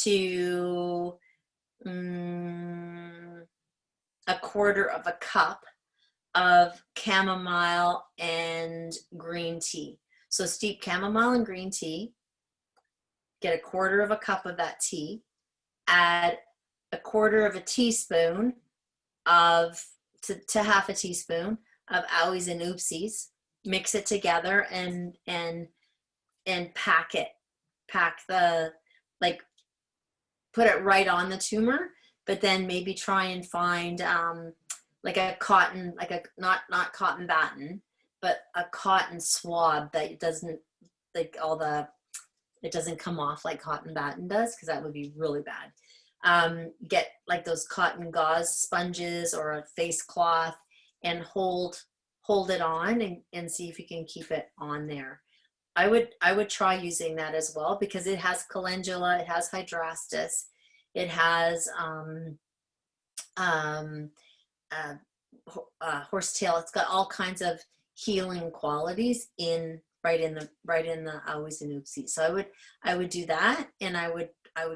to a quarter of a cup of chamomile and green tea. So steep chamomile and green tea, get a quarter of a cup of that tea, add a quarter of a teaspoon to half a teaspoon of owies and oopsies, mix it together and pack it. Put it right on the tumor, but then maybe try and find like a cotton, not cotton batten, but a cotton swab that doesn't it doesn't come off like cotton batten does, because that would be really bad. Get like those cotton gauze sponges or a face cloth and hold it on and see if you can keep it on there. I would try using that as well, because it has calendula, it has hydrastis, it has horsetail. It's got all kinds of healing qualities right in the owies and oopsies. So I would do that, and I would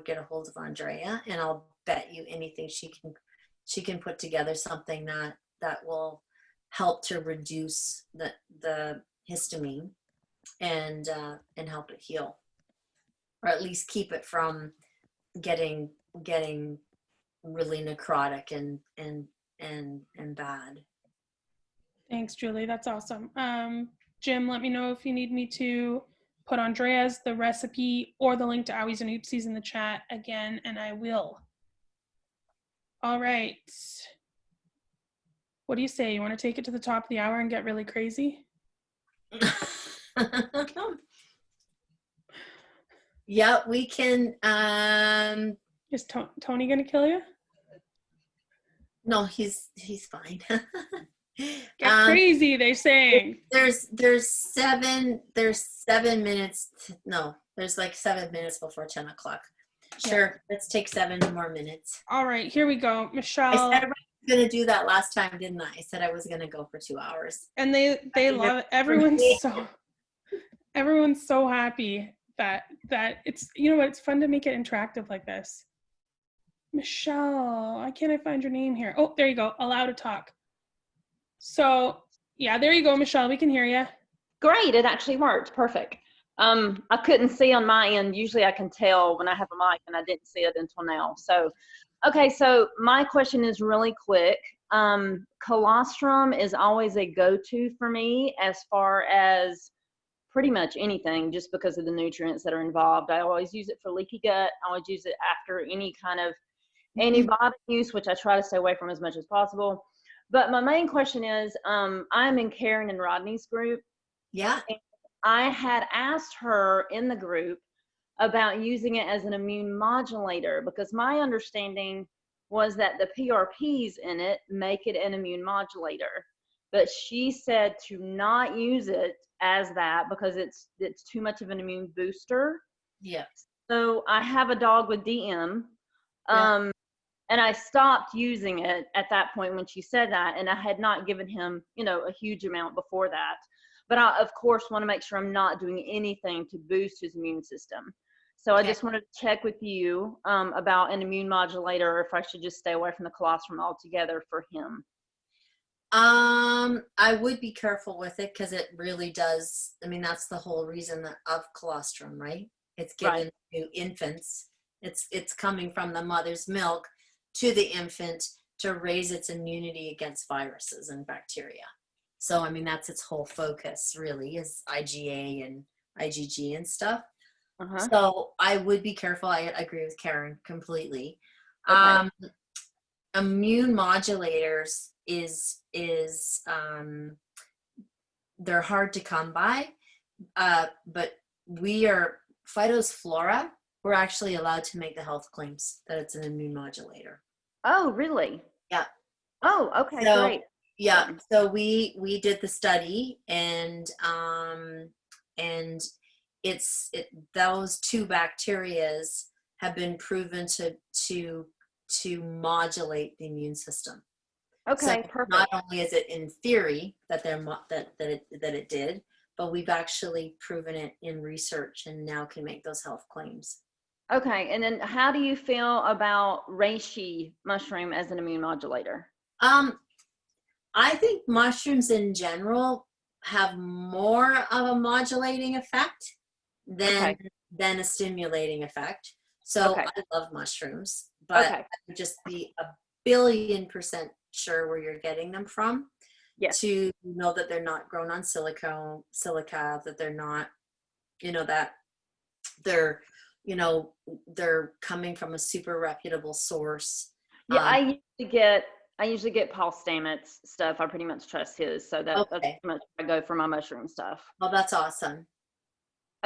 get a hold of Andrea, and I'll bet you anything she can put together something that will help to reduce the histamine and help it heal, or at least keep it from getting really necrotic and bad. Thanks, Julie. That's awesome. Jim, let me know if you need me to put Andrea's, the recipe, or the link to owies and oopsies in the chat again, and I will. All right. What do you say? You want to take it to the top of the hour and get really crazy? Yeah, we can. Is Tony gonna kill you? No, he's fine. Get crazy, they saying. There's 7 minutes. There's like 7 minutes before 10 o'clock. Sure, let's take 7 more minutes. All right, here we go. Michelle. I said I was going to do that last time, didn't I? I said I was going to go for 2 hours. And they love it. Everyone's so happy that it's, you know what, it's fun to make it interactive like this. Michelle, why can't I find your name here? Oh, there you go. Allow to talk. So yeah, there you go, Michelle. We can hear you. Great. It actually worked. Perfect. I couldn't see on my end. Usually I can tell when I have a mic, and I didn't see it until now. So, okay. So my question is really quick. Colostrum is always a go-to for me as far as pretty much anything, just because of the nutrients that are involved. I always use it for leaky gut. I always use it after any kind of antibiotic use, which I try to stay away from as much as possible. But my main question is, I'm in Karen and Rodney's group. Yeah. And I had asked her in the group about using it as an immune modulator, because my understanding was that the PRPs in it make it an immune modulator. But she said to not use it as that because it's too much of an immune booster. Yes. So I have a dog with DM. And I stopped using it at that point when she said that, and I had not given him, a huge amount before that. But I, of course, want to make sure I'm not doing anything to boost his immune system. So I Okay. just wanted to check with you about an immune modulator, or if I should just stay away from the colostrum altogether for him. I would be careful with it because it really does. I mean, that's the whole reason of colostrum, right? It's given to infants. It's coming from the mother's milk to the infant to raise its immunity against viruses and bacteria. So, I mean, that's its whole focus, really, is IgA and IgG and stuff. So I would be careful. I agree with Karen completely. Okay. Immune modulators they're hard to come by, but Phytos Flora, we're actually allowed to make the health claims that it's an immune modulator. Oh, really? Yeah. Oh, okay, So, great. yeah, so we did the study, and those two bacterias have been proven to modulate the immune system. Okay, So perfect. not only is it in theory that it did, but we've actually proven it in research and now can make those health claims. Okay, and then how do you feel about reishi mushroom as an immune modulator? I think mushrooms in general have more of a modulating effect than a stimulating effect. So I love mushrooms, but I would just be 1,000,000,000% sure where you're getting them from. Yes. To know that they're not grown on silica, that they're not, that they're, they're coming from a super reputable source. Yeah, I usually get Paul Stamets stuff. I pretty much trust his, so that's pretty much where I go for my mushroom stuff. Oh, that's awesome.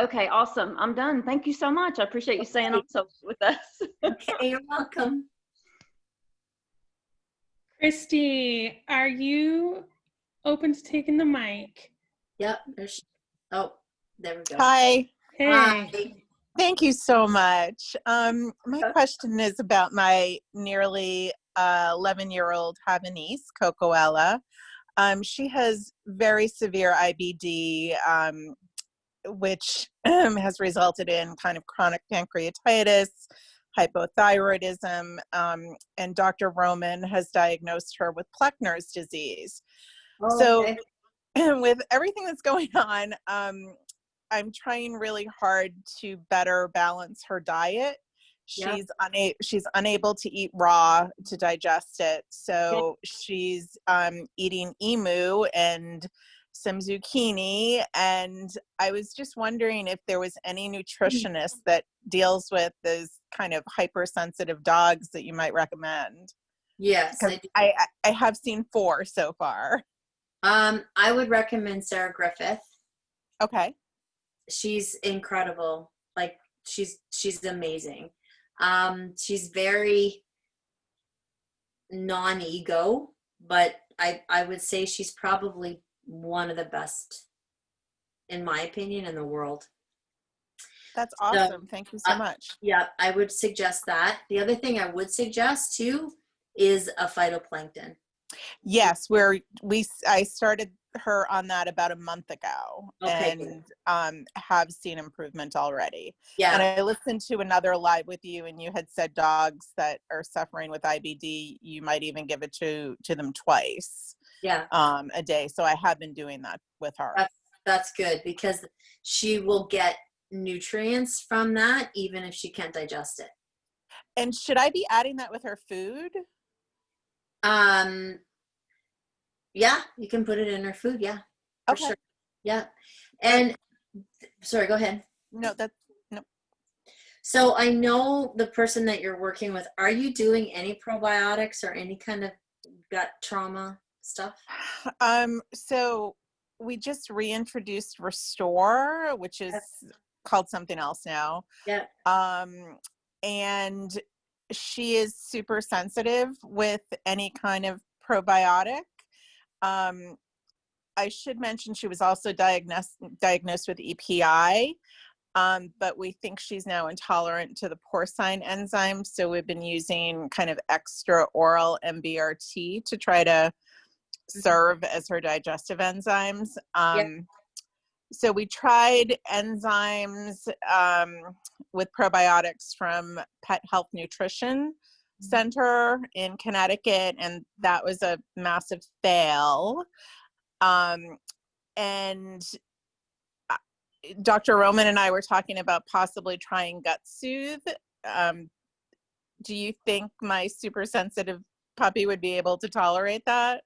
Okay, awesome. I'm done. Thank you so much. I appreciate you staying on with us. Okay, you're welcome. Christy, are you open to taking the mic? Yep. There we go. Hi. Hey. Hi. Thank you so much. My question is about my nearly 11-year-old Havanese, Cocoella. She has very severe IBD, which has resulted in kind of chronic pancreatitis, hypothyroidism, and Dr. Roman has diagnosed her with Pleckner's disease. So with everything that's going on, I'm trying really hard to better balance her diet. She's unable to eat raw to digest it. So she's eating emu and some zucchini. And I was just wondering if there was any nutritionist that deals with those kind of hypersensitive dogs that you might recommend. Yes, I have seen 4 so far. I would recommend Sarah Griffith. Okay. She's incredible. Like she's amazing. She's very non-ego, but I would say she's probably one of the best, in my opinion, in the world. That's awesome. So, thank you so much. Yeah, I would suggest that. The other thing I would suggest too is a phytoplankton. Yes, I started her on that about a month ago, and have seen improvement already. Yeah. And I listened to another live with you, and you had said dogs that are suffering with IBD, you might even give it to them twice. Yeah. A day. So I have been doing that with her. That's good, because she will get nutrients from that even if she can't digest it. And should I be adding that with her food? Yeah, you can put it in her food. Yeah, for sure. Yeah. And sorry, go ahead. No. So I know the person that you're working with, are you doing any probiotics or any kind of gut trauma stuff? So we just reintroduced Restore, which is called something else now. Yeah. And she is super sensitive with any kind of probiotic. I should mention she was also diagnosed with EPI, but we think she's now intolerant to the porcine enzyme. So we've been using kind of extra oral MBRT to try to serve as her digestive enzymes. So we tried enzymes with probiotics from Pet Health Nutrition Center in Connecticut, and that was a massive fail. And Dr. Roman and I were talking about possibly trying Gut Soothe. Do you think my super sensitive puppy would be able to tolerate that?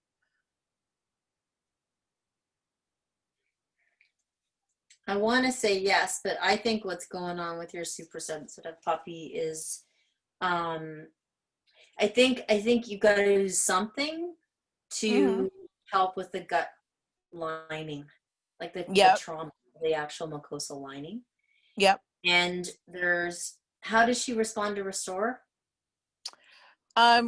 I want to say yes, but I think what's going on with your super sensitive puppy is, I think you got to do something to help with the gut lining, like the trauma, the actual mucosal lining. Yep. And how does she respond to Restore?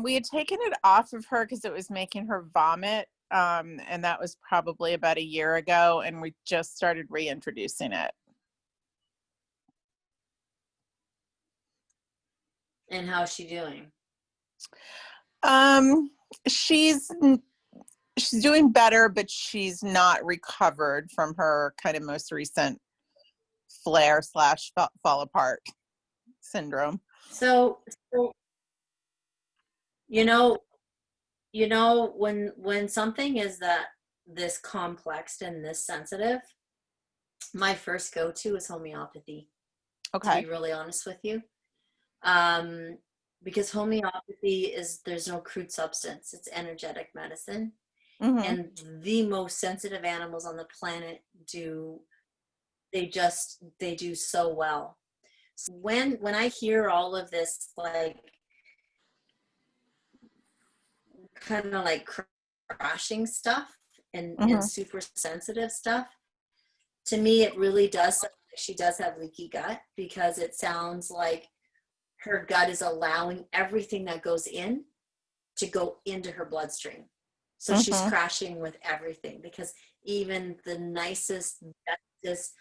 We had taken it off of her because it was making her vomit. And that was probably about a year ago, and we just started reintroducing it. And how's she doing? She's doing better, but she's not recovered from her kind of most recent flare / fall apart syndrome. So when something is this complex and this sensitive, my first go-to is homeopathy. Okay. To be really honest with you. Because homeopathy there's no crude substance. It's energetic medicine. And the most sensitive animals on the planet do so well. So when I hear all of this, like, kind of like crashing stuff and super sensitive stuff, to me it really does sound like she does have leaky gut, because it sounds like her gut is allowing everything that goes in to go into her bloodstream. So she's crashing with everything, because even the nicest, bestest,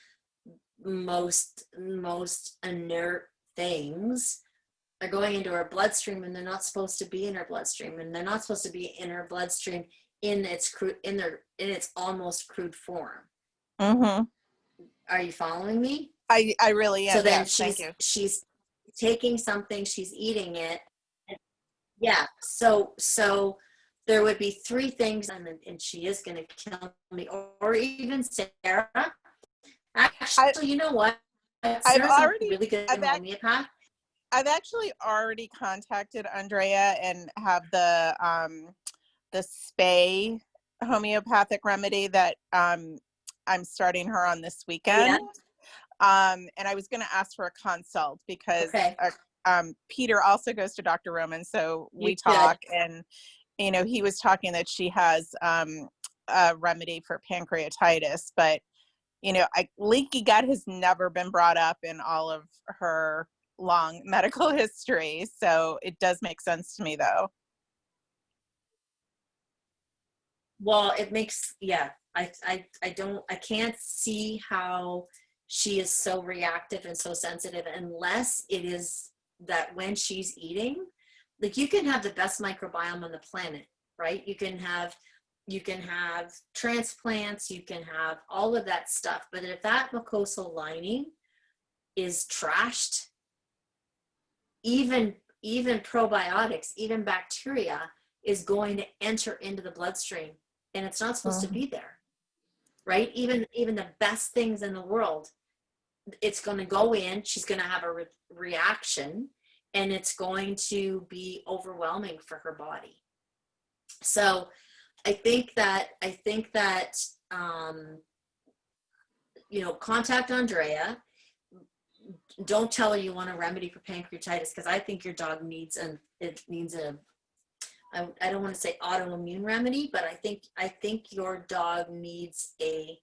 most inert things are going into her bloodstream, and they're not supposed to be in her bloodstream, and they're not supposed to be in her bloodstream in its almost crude form. Are you following me? I really am. So then yes, she's taking something, she's eating it. Yeah. So there would be 3 things, and she is going to kill me, or even Sarah. Actually, you know what? Sarah's a really good homeopath. I've actually already contacted Andrea and have the spay homeopathic remedy that I'm starting her on this weekend. And I was going to ask for a consult because Peter also goes to Dr. Roman, so we talk, and he was talking that she has a remedy for pancreatitis, but leaky gut has never been brought up in all of her long medical history, so it does make sense to me, though. Well, it makes, I can't see how she is so reactive and so sensitive, unless it is that when she's eating, like, you can have the best microbiome on the planet, right? You can have transplants, you can have all of that stuff, but if that mucosal lining is trashed, even probiotics, even bacteria is going to enter into the bloodstream, and it's not supposed to be there, right? Even the best things in the world, it's going to go in, she's going to have a reaction, and it's going to be overwhelming for her body. So I think that contact Andrea. Don't tell her you want a remedy for pancreatitis, because I think your dog needs I don't want to say autoimmune remedy, but I think your dog needs a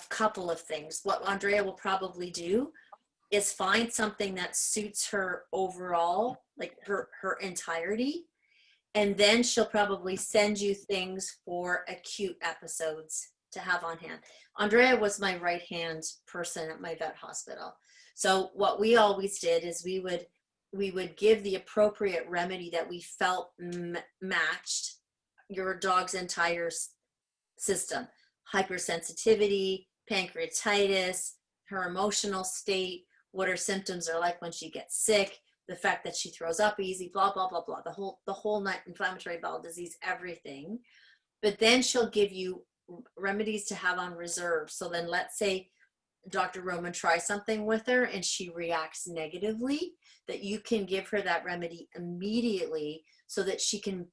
couple of things. What Andrea will probably do is find something that suits her overall, like her entirety, and then she'll probably send you things for acute episodes to have on hand. Andrea was my right-hand person at my vet hospital. So what we always did is we would give the appropriate remedy that we felt matched your dog's entire system. hypersensitivity, pancreatitis, her emotional state, what her symptoms are like when she gets sick, the fact that she throws up easy, blah, blah, blah, blah, the whole nut, inflammatory bowel disease, everything. But then she'll give you remedies to have on reserve. So then let's say Dr. Roman tries something with her and she reacts negatively, that you can give her that remedy immediately so that she can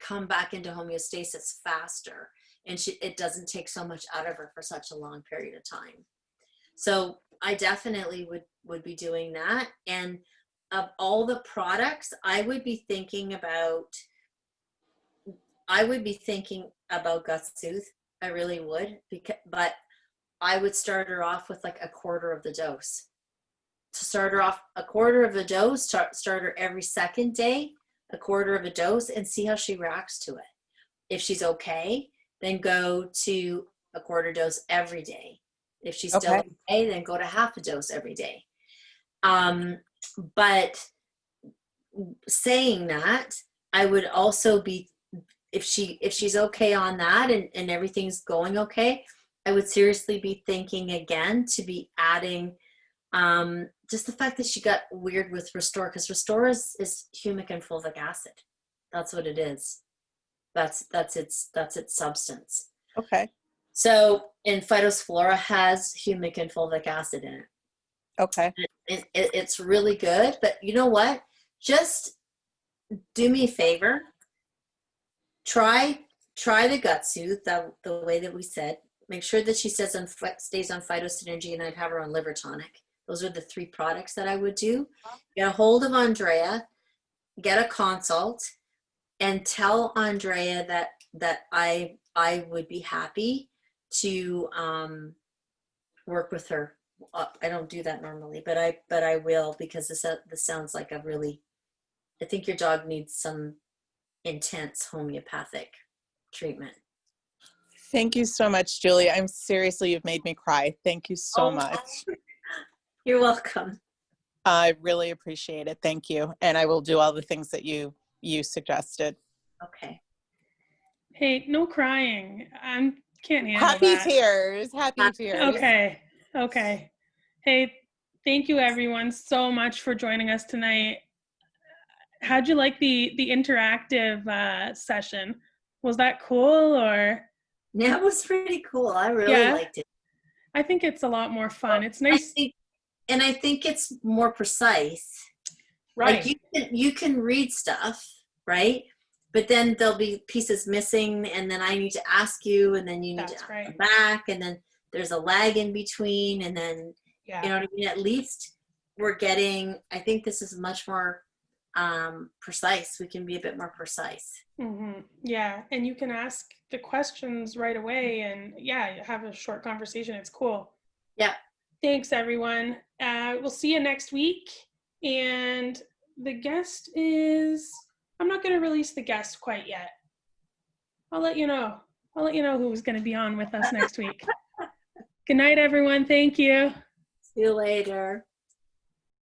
come back into homeostasis faster, and it doesn't take so much out of her for such a long period of time. So I definitely would be doing that. And of all the products, I would be thinking about Gut Soothe. I really would, but I would start her off with like a quarter of the dose. To start her off a quarter of the dose, start her every second day, a quarter of a dose, and see how she reacts to it. If she's okay, then go to a quarter dose every day. If she's still okay, then go to half a dose every day. But saying that, I would also be, if she's okay on that and everything's going okay, I would seriously be thinking again to be adding just the fact that she got weird with Restore, because Restore is humic and fulvic acid. That's what it is. That's its substance. Okay. So, and Phytosflora has humic and fulvic acid in it. Okay. It's really good, but you know what? Just do me a favor. Try the Gut Soothe the way that we said. Make sure that she stays on Phytosynergy, and I'd have her on Liver Tonic. Those are the 3 products that I would do. Get a hold of Andrea, get a consult, and tell Andrea that I would be happy to work with her. I don't do that normally, but I will, because this sounds like I think your dog needs some intense homeopathic treatment. Thank you so much, Julie. You've made me cry. Thank you so much. You're welcome. I really appreciate it. Thank you. And I will do all the things that you suggested. Okay. Hey, no crying. I can't handle Happy that. tears. Happy tears. Okay. Hey, thank you everyone so much for joining us tonight. How'd you like the interactive session? Was that cool or? Yeah, it was pretty cool. I really liked it. I think it's a lot more fun. It's nice. I think it's more precise. Right. Like you can read stuff, right? But then there'll be pieces missing, and then I need to ask you, and then you need to ask them back, and then there's a lag in between, and then you know what I mean? At least we're getting, I think this is much more precise. We can be a bit more precise. Mm-hmm. Yeah, and you can ask the questions right away, and have a short conversation. It's cool. Yeah. Thanks, everyone. We'll see you next week. And the guest is, I'm not going to release the guest quite yet. I'll let you know. Who's going to be on with us next week. Good night, everyone. Thank you. See you later.